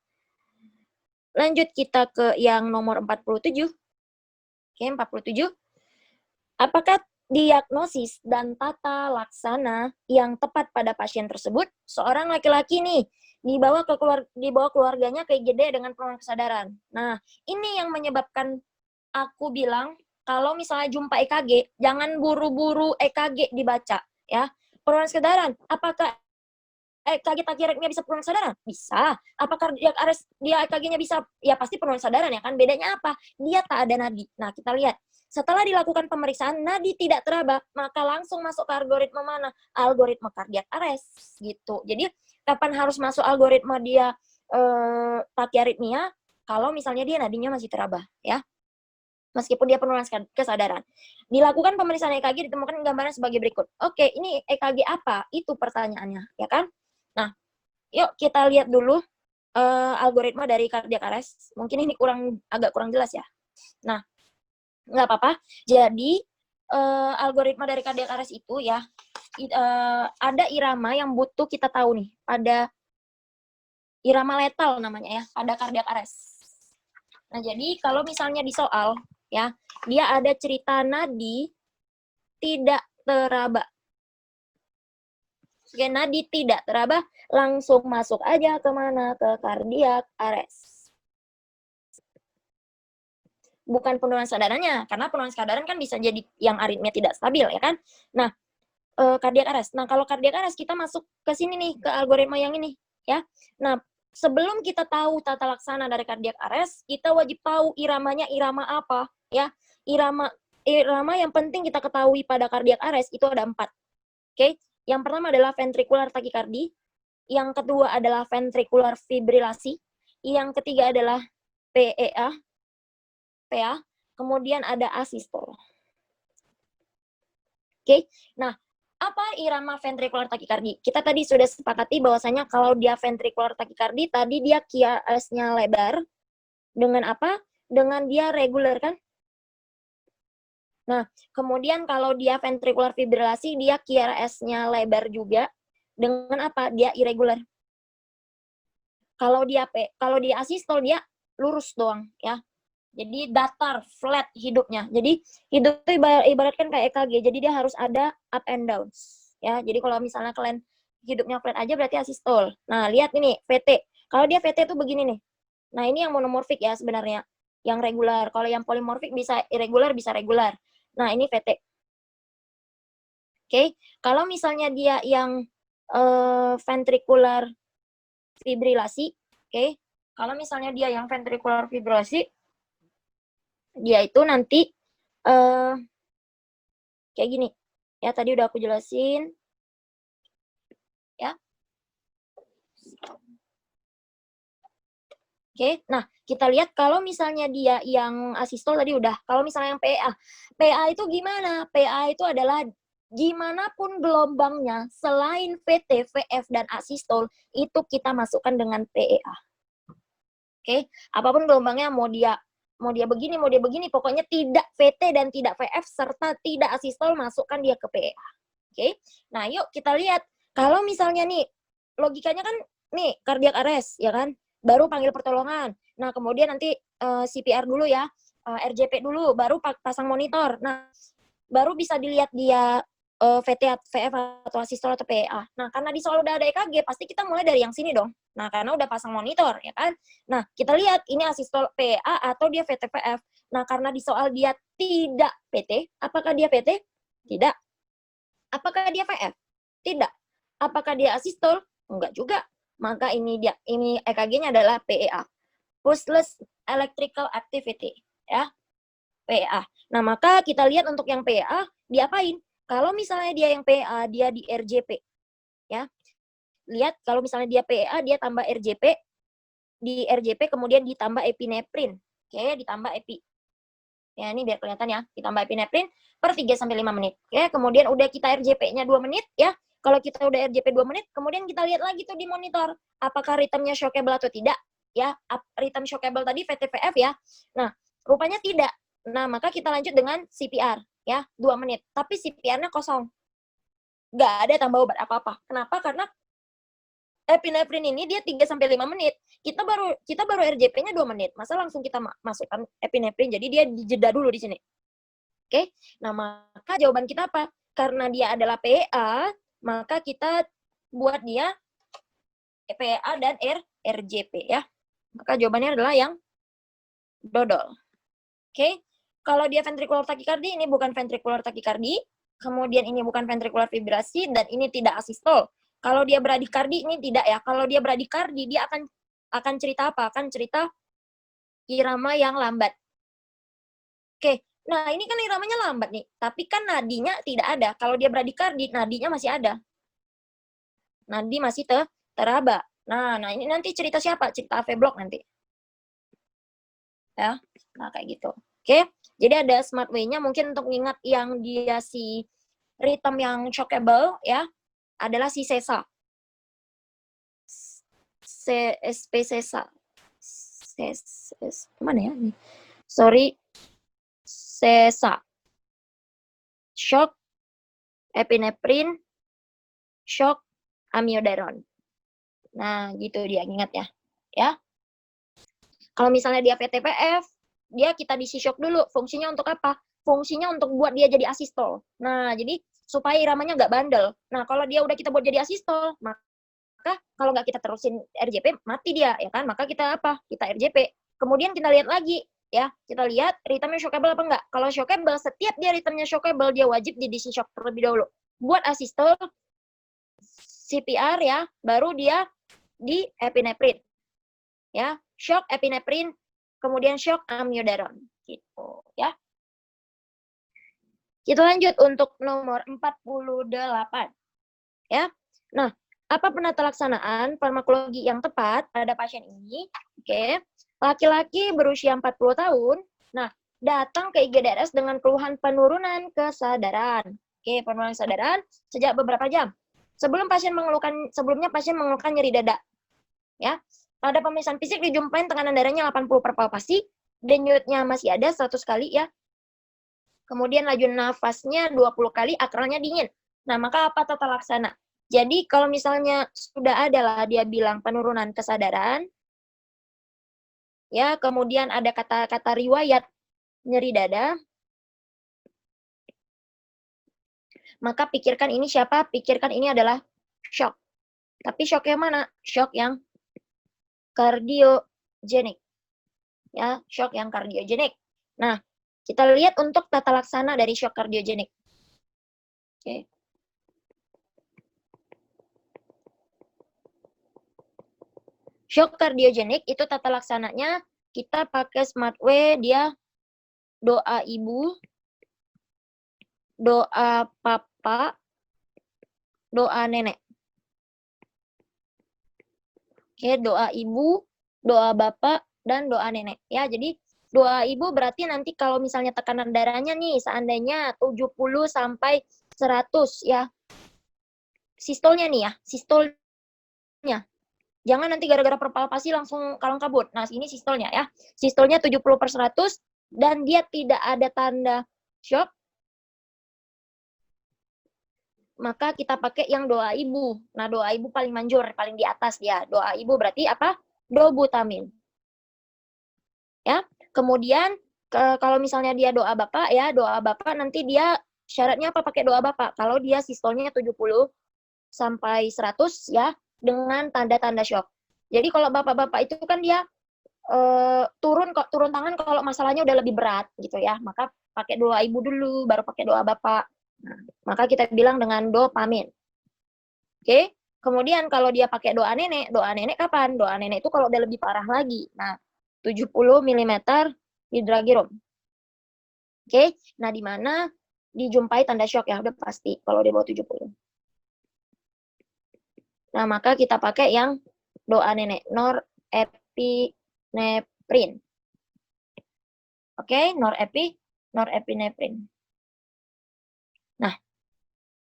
Lanjut kita ke yang nomor 47. Oke, 47. Apakah diagnosis dan tata laksana yang tepat pada pasien tersebut? Seorang laki-laki nih dibawa keluarganya ke IGD dengan penurunan kesadaran. Nah, ini yang menyebabkan aku bilang kalau misalnya jumpa EKG, jangan buru-buru EKG dibaca ya. Penurunan kesadaran, apakah EKG tachyarrhythmia bisa penurunan kesadaran? Bisa. Apakah cardiac arrest dia EKG-nya bisa? Ya pasti penurunan kesadaran ya kan. Bedanya apa? Dia tak ada nadi. Nah, kita lihat. Setelah dilakukan pemeriksaan, nadi tidak teraba, maka langsung masuk ke algoritma mana? Algoritma cardiac arrest gitu. Jadi, kapan harus masuk algoritma dia tachyarrhythmia? Kalau misalnya dia nadinya masih teraba ya. Meskipun dia penurunan kesadaran. Dilakukan pemeriksaan EKG ditemukan gambaran sebagai berikut. Oke, ini EKG apa? Itu pertanyaannya, ya kan? Nah, yuk kita lihat dulu algoritma dari cardiac arrest. Mungkin ini agak kurang jelas ya. Nah, nggak apa-apa. Jadi, algoritma dari cardiac arrest itu ya, ada irama yang butuh kita tahu nih. Pada irama letal namanya ya, pada cardiac arrest. Nah, jadi kalau misalnya di soal, ya, dia ada cerita nadi tidak teraba. Oke, nadi tidak teraba, langsung masuk aja ke mana? Ke cardiac arrest. Bukan penurunan kesadarannya, karena penurunan kesadaran kan bisa jadi yang aritmia tidak stabil, ya kan? Nah, cardiac arrest. Nah, kalau cardiac arrest, kita masuk ke sini nih, ke algoritma yang ini, ya. Nah, sebelum kita tahu tata laksana dari cardiac arrest, kita wajib tahu iramanya irama apa, ya. Irama yang penting kita ketahui pada cardiac arrest itu ada 4. Oke, yang pertama adalah ventricular tachycardia, yang kedua adalah ventricular fibrilasi, yang ketiga adalah PA, kemudian ada asystole. Oke, nah apa irama ventricular tachycardia? Kita tadi sudah sepakati bahwasanya kalau dia ventricular tachycardia, tadi dia QRS-nya lebar, dengan apa? Dengan dia reguler kan? Nah, kemudian kalau dia ventricular fibrilasi, dia QRS-nya lebar juga. Dengan apa? Dia irregular. Kalau dia asystole, dia lurus doang, ya. Jadi datar, flat hidupnya. Jadi hidup itu ibaratkan kayak EKG. Jadi dia harus ada up and downs, ya. Jadi kalau misalnya kalian hidupnya flat aja berarti asystole. Nah, lihat ini VT. Kalau dia VT itu begini nih. Nah, ini yang monomorfik ya sebenarnya. Yang regular. Kalau yang polimorfik bisa irregular, bisa regular. Nah, ini VT. Oke, kalau misalnya dia yang ventricular fibrilasi, oke. Kalau misalnya dia yang ventricular fibrilasi, dia itu nanti kayak gini. Ya, tadi udah aku jelasin. Ya. Oke, nah kita lihat kalau misalnya dia yang asistol tadi udah, kalau misalnya yang PA. PA itu gimana? PA itu adalah gimana pun gelombangnya selain VT, VF, dan asistol itu kita masukkan dengan PEA. Oke, apapun gelombangnya mau dia begini, pokoknya tidak VT dan tidak VF serta tidak asistol masukkan dia ke PEA. Oke, nah yuk kita lihat kalau misalnya nih logikanya kan nih cardiac arrest ya kan, baru panggil pertolongan. Nah kemudian nanti CPR dulu ya, RJP dulu, baru pasang monitor. Nah baru bisa dilihat dia VT, VF atau asistol atau PEA. Nah karena di soal udah ada EKG, pasti kita mulai dari yang sini dong. Nah karena udah pasang monitor ya kan. Nah kita lihat ini asistol PEA atau dia VT VF. Nah karena di soal dia tidak PT, apakah dia PT? Tidak. Apakah dia VF? Tidak. Apakah dia asistol? Enggak juga. Maka ini EKG-nya adalah PEA. Pulseless Electrical Activity, ya. PEA. Nah, maka kita lihat untuk yang PEA, diapain? Kalau misalnya dia yang PEA, dia di RJP, ya. Lihat kalau misalnya dia PEA, dia tambah RJP, di RJP kemudian ditambah epineprin. Oke, ditambah epi. Ya, ini biar kelihatan ya. Ditambah epineprin per 3-5 menit. Oke, kemudian udah kita RJP-nya 2 menit ya. Kalau kita udah RJP 2 menit, kemudian kita lihat lagi tuh di monitor. Apakah ritmenya shockable atau tidak? Ya, ritme shockable tadi VTVF ya. Nah, rupanya tidak. Nah, maka kita lanjut dengan CPR ya, 2 menit. Tapi CPR-nya kosong. Nggak ada tambah obat apa-apa. Kenapa? Karena epinefrin ini dia 3-5 menit. Kita baru RJP-nya 2 menit. Masa langsung kita masukkan epinefrin, jadi dia dijeda dulu di sini. Oke, nah maka jawaban kita apa? Karena dia adalah PA, maka kita buat dia PA dan RJP ya. Maka jawabannya adalah yang dodol. Oke, kalau dia ventricular tachycardia, ini bukan ventricular tachycardia, kemudian ini bukan ventricular fibrillasi, dan ini tidak asistol. Kalau dia bradikardi, ini tidak ya. Kalau dia bradikardi, dia akan cerita apa? Akan cerita irama yang lambat. Oke, nah ini kan iramanya lambat nih, tapi kan nadinya tidak ada. Kalau dia bradikardi, nadinya masih ada. Nadi masih teraba. Nah ini nanti cerita siapa? Cerita AV block nanti. Ya, nah kayak gitu. Oke, jadi ada smart way-nya mungkin untuk ingat yang dia si rhythm yang shockable ya, adalah si SESA. CSP SESA. Mana ya ini? Sorry, SESA. Shock, epinephrine, shock, amiodaron. Nah, gitu dia ingat ya. Ya. Kalau misalnya dia VTPF, dia kita diisi shock dulu. Fungsinya untuk apa? Fungsinya untuk buat dia jadi asistol. Nah, jadi supaya iramanya nggak bandel. Nah, kalau dia udah kita buat jadi asistol, maka kalau nggak kita terusin RJP, mati dia, ya kan? Maka kita apa? Kita RJP. Kemudian kita lihat lagi, ya. Kita lihat ritmenya shockable apa enggak. Kalau shockable, setiap dia ritmenya shockable, dia wajib di DC shock terlebih dahulu. Buat asistol, CPR ya, baru dia di epinephrine. Ya, shock epinephrine, kemudian shock amiodaron. Gitu, ya. Kita lanjut untuk nomor 48. Ya. Nah, apa penata laksanaan farmakologi yang tepat pada pasien ini? Oke. Laki-laki berusia 40 tahun. Nah, datang ke IGDRS dengan keluhan penurunan kesadaran. Oke, penurunan kesadaran sejak beberapa jam. Sebelumnya pasien mengeluhkan nyeri dada. Ya. Pada pemeriksaan fisik dijumpain tekanan darahnya 80 per palpasi, denyutnya masih ada 100 kali ya. Kemudian laju nafasnya 20 kali, akralnya dingin. Nah, maka apa tata laksana? Jadi kalau misalnya sudah ada lah dia bilang penurunan kesadaran, ya, kemudian ada kata-kata riwayat nyeri dada, maka pikirkan ini siapa? Pikirkan ini adalah shock. Tapi shock yang mana? Shock yang kardiogenik. Ya, shock yang kardiogenik. Nah, kita lihat untuk tata laksana dari shock kardiogenik. Oke. Shock kardiogenik itu tata laksananya kita pakai smart way, dia doa ibu, doa papa, doa nenek. Oke, doa ibu, doa bapak, dan doa nenek. Ya, jadi doa ibu berarti nanti kalau misalnya tekanan darahnya nih seandainya 70 sampai 100 ya. Sistolnya nih ya, sistolnya. Jangan nanti gara-gara perpalpasi langsung kalang kabut. Nah, ini sistolnya ya. Sistolnya 70/100 dan dia tidak ada tanda shock, maka kita pakai yang doa ibu. Nah, doa ibu paling manjur, paling di atas ya. Doa ibu berarti apa? Dobutamin. Ya. Kemudian kalau misalnya dia doa bapak ya, doa bapak nanti dia syaratnya apa pakai doa bapak? Kalau dia sistolnya 70 sampai 100 ya dengan tanda-tanda shock. Jadi kalau bapak-bapak itu kan dia turun tangan kalau masalahnya udah lebih berat gitu ya. Maka pakai doa ibu dulu baru pakai doa bapak. Nah, maka kita bilang dengan dopamin. Oke? Kemudian kalau dia pakai doa nenek kapan? Doa nenek itu kalau udah lebih parah lagi. Nah, 70 mm hidragirum. Oke? Nah, di mana dijumpai tanda shock ya, udah pasti kalau dia bawah 70. Nah, maka kita pakai yang doa nenek, norepinephrine. Oke, norepinephrine. Nah,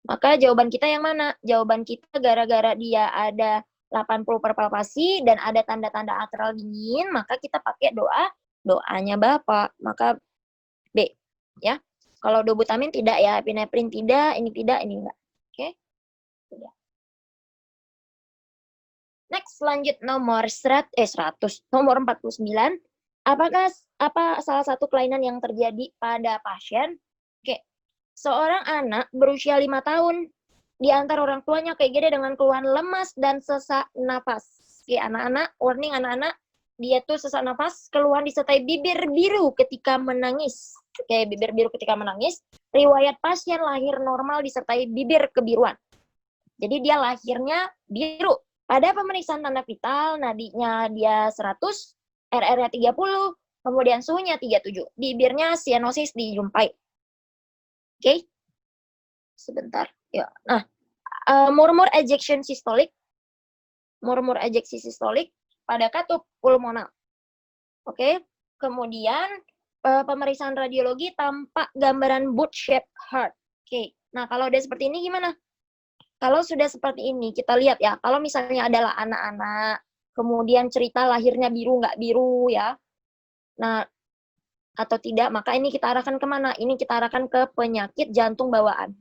maka jawaban kita yang mana? Jawaban kita gara-gara dia ada 80 perpalpasi dan ada tanda-tanda atrial dingin, maka kita pakai doanya Bapak. Maka B, ya. Kalau dobutamin tidak ya, epinephrine tidak, ini enggak. Oke? Tidak. Next, lanjut nomor 100, nomor 49. Apa salah satu kelainan yang terjadi pada pasien? Oke. Seorang anak berusia 5 tahun di antara orang tuanya kayak gini dengan keluhan lemas dan sesak napas. Oke, anak-anak, warning anak-anak, dia tuh sesak napas, keluhan disertai bibir biru ketika menangis. Oke, bibir biru ketika menangis. Riwayat pasien lahir normal disertai bibir kebiruan. Jadi dia lahirnya biru. Pada pemeriksaan tanda vital, nadinya dia 100, RR-nya 30, kemudian suhunya 37. Bibirnya sianosis dijumpai. Oke? Sebentar. Ya. Nah, murmur ejection systolic, murmur ejeksi sistolik pada katup pulmonal. Oke? Kemudian pemeriksaan radiologi tampak gambaran boot shape heart. Oke. Nah, kalau dia seperti ini gimana? Kalau sudah seperti ini, kita lihat ya, kalau misalnya adalah anak-anak, kemudian cerita lahirnya biru nggak biru ya, nah, atau tidak, maka ini kita arahkan kemana? Ini kita arahkan ke penyakit jantung bawaan.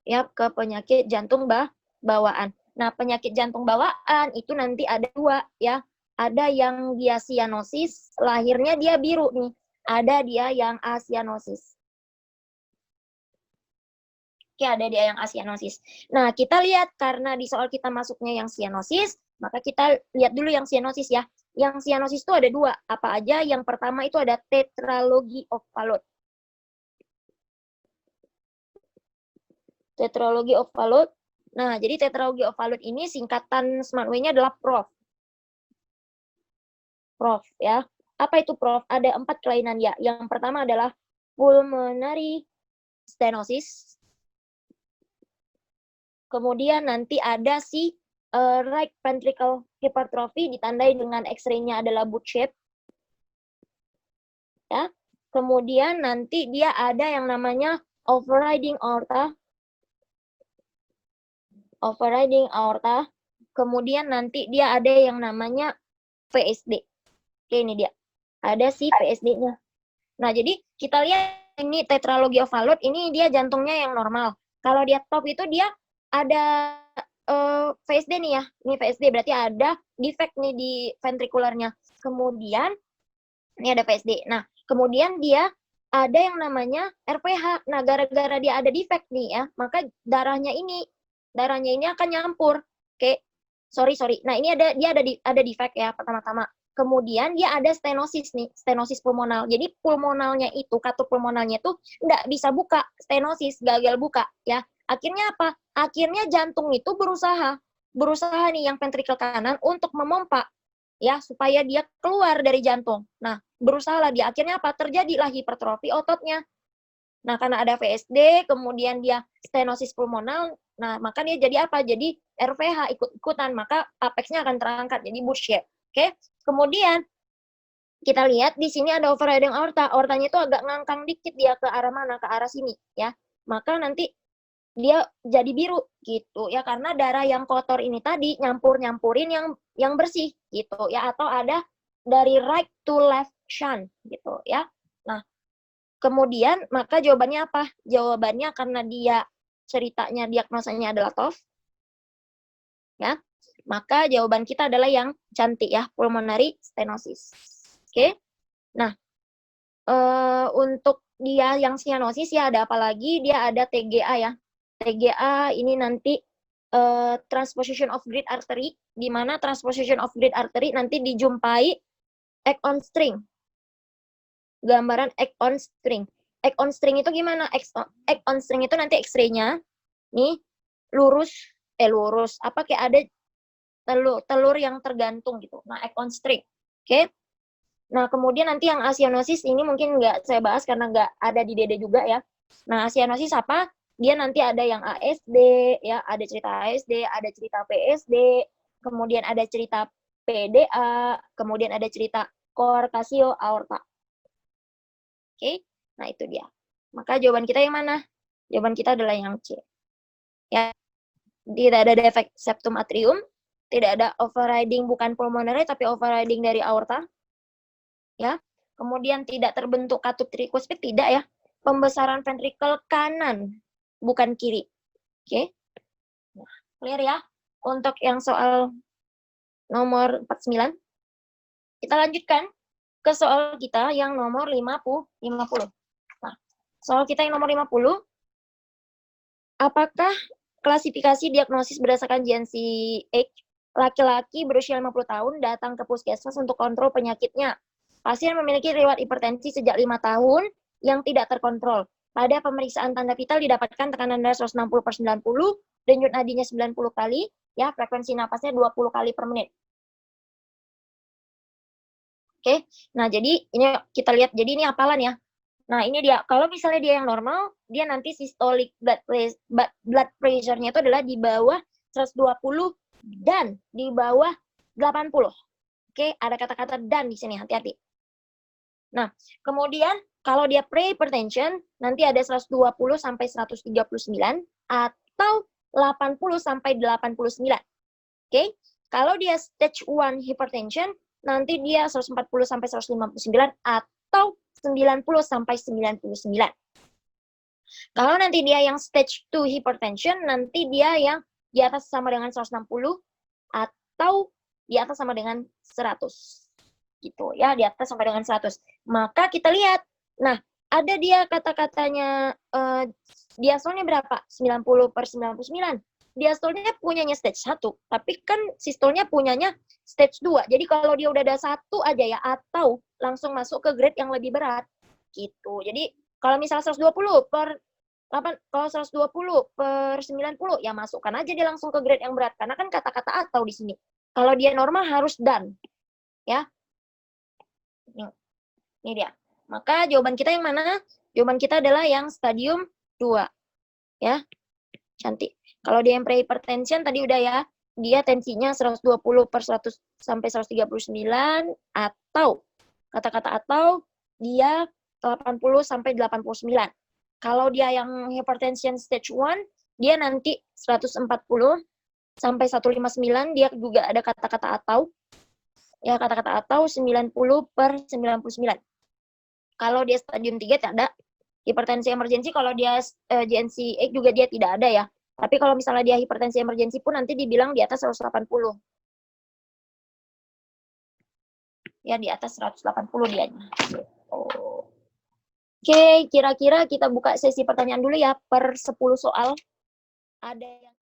Ya, ke penyakit jantung bawaan. Nah, penyakit jantung bawaan itu nanti ada dua ya. Ada yang dia sianosis, lahirnya dia biru nih. Ada dia yang asianosis. Oke, ada dia yang asianosis. Nah, kita lihat karena di soal kita masuknya yang sianosis, maka kita lihat dulu yang sianosis ya. Yang sianosis itu ada dua. Apa aja? Yang pertama itu ada tetralogy of Fallot. Tetralogy of Fallot. Nah, jadi tetralogy of Fallot ini singkatan smart way-nya adalah PROF. PROF ya. Apa itu PROF? Ada 4 kelainan ya. Yang pertama adalah pulmonary stenosis. Kemudian nanti ada si right ventricle hypertrophy ditandai dengan X-ray-nya adalah boot shape. Ya. Kemudian nanti dia ada yang namanya overriding aorta. Overriding aorta. Kemudian nanti dia ada yang namanya PSD. Oke, ini dia. Ada si PSD-nya. Nah, jadi kita lihat ini tetralogy of Fallot, ini dia jantungnya yang normal. Kalau dia top itu dia ada VSD nih ya. Ini VSD berarti ada defect nih di ventrikularnya. Kemudian ini ada VSD. Nah, kemudian dia ada yang namanya RPH. Nah, gara-gara dia ada defect nih ya, maka darahnya ini akan nyampur. Oke. Sorry. Nah, ini dia ada defect ya pertama-tama. Kemudian dia ada stenosis nih, stenosis pulmonal. Jadi pulmonalnya itu, katup pulmonalnya itu nggak bisa buka, stenosis, gagal buka ya. Akhirnya apa? Akhirnya jantung itu berusaha nih yang ventrikel kanan untuk memompa ya supaya dia keluar dari jantung. Nah, berusaha lah dia. Akhirnya apa? Terjadilah hipertrofi ototnya. Nah, karena ada VSD, kemudian dia stenosis pulmonal, nah maka dia jadi apa? Jadi RVH ikut-ikutan, maka apexnya akan terangkat, jadi bush shape. Oke, kemudian kita lihat di sini ada overriding aorta, aortanya itu agak ngangkang dikit dia ke arah mana? Ke arah sini, ya. Maka nanti dia jadi biru gitu ya, karena darah yang kotor ini tadi nyampurin yang bersih gitu ya, atau ada dari right to left shunt gitu ya. Nah, kemudian maka jawabannya apa? Jawabannya karena dia ceritanya diagnosanya adalah TOF ya. Maka jawaban kita adalah yang cantik ya, pulmonary stenosis. Oke. Nah, untuk dia yang cyanosis ya ada apa lagi? Dia ada TGA ya. TGA ini nanti transposition of great artery, di mana transposition of great artery nanti dijumpai egg on string. Gambaran egg on string. Egg on string itu gimana? Egg on string itu nanti X-ray-nya nih lurus, apa kayak ada telur yang tergantung gitu. Nah, egg on string. Oke. Nah, kemudian nanti yang asianosis ini mungkin nggak saya bahas karena nggak ada di DD juga ya. Nah, asianosis apa? Dia nanti ada yang ASD, ya, ada cerita ASD, ada cerita PSD, kemudian ada cerita PDA, kemudian ada cerita coarctatio aorta. Oke, nah itu dia. Maka jawaban kita yang mana? Jawaban kita adalah yang C. Ya, tidak ada defek septum atrium, tidak ada overriding bukan pulmonary tapi overriding dari aorta. Ya, kemudian tidak terbentuk katup trikuspid, tidak ya. Pembesaran ventrikel kanan, bukan kiri. Oke. Nah, clear ya. Untuk yang soal nomor 49. Kita lanjutkan ke soal kita yang nomor 50. Nah, soal kita yang nomor 50. Apakah klasifikasi diagnosis berdasarkan GNC-H laki-laki berusia 50 tahun datang ke puskesmas untuk kontrol penyakitnya? Pasien memiliki riwayat hipertensi sejak 5 tahun yang tidak terkontrol. Pada pemeriksaan tanda vital didapatkan tekanan darah 160/90, denyut nadinya 90 kali, ya, frekuensi napasnya 20 kali per menit. Oke, nah jadi ini kita lihat, jadi ini hafalan ya. Nah, ini dia. Kalau misalnya dia yang normal, dia nanti systolic blood pressure-nya itu adalah di bawah 120 dan di bawah 80. Oke, ada kata-kata dan di sini, hati-hati. Nah, kemudian kalau dia pre-hypertension, nanti ada 120 sampai 139 atau 80 sampai 89. Oke, kalau dia stage 1 hypertension, nanti dia 140 sampai 159 atau 90 sampai 99. Kalau nanti dia yang stage 2 hypertension, nanti dia yang di atas sama dengan 160 atau di atas sama dengan 100. Gitu ya, di atas sampai dengan 100. Maka kita lihat. Nah, ada dia kata-katanya diastolnya berapa? 90/99. Diastolnya punyanya stage 1, tapi kan sistolnya punyanya stage 2. Jadi kalau dia udah ada 1 aja ya, atau langsung masuk ke grade yang lebih berat. Gitu. Jadi kalau misalnya 120 per 8, kalau 120/90 ya masukkan aja dia langsung ke grade yang berat, karena kan kata-kata atau di sini. Kalau dia normal harus done. Ya. Ini dia. Maka jawaban kita yang mana? Jawaban kita adalah yang stadium 2. Ya. Cantik. Kalau dia yang prehypertension tadi udah ya, dia tensinya 120/100 sampai 139 atau kata-kata atau dia 80 sampai 89. Kalau dia yang hypertension stage 1, dia nanti 140 sampai 159, dia juga ada kata-kata atau. Ya, kata-kata atau 90/99. Kalau dia stadium 3 tidak ada. Hipertensi emergensi kalau dia GNC juga dia tidak ada ya. Tapi kalau misalnya dia hipertensi emergensi pun nanti dibilang di atas 180. Ya, di atas 180 dianya. Oke, kira-kira kita buka sesi pertanyaan dulu ya per 10 soal. Ada yang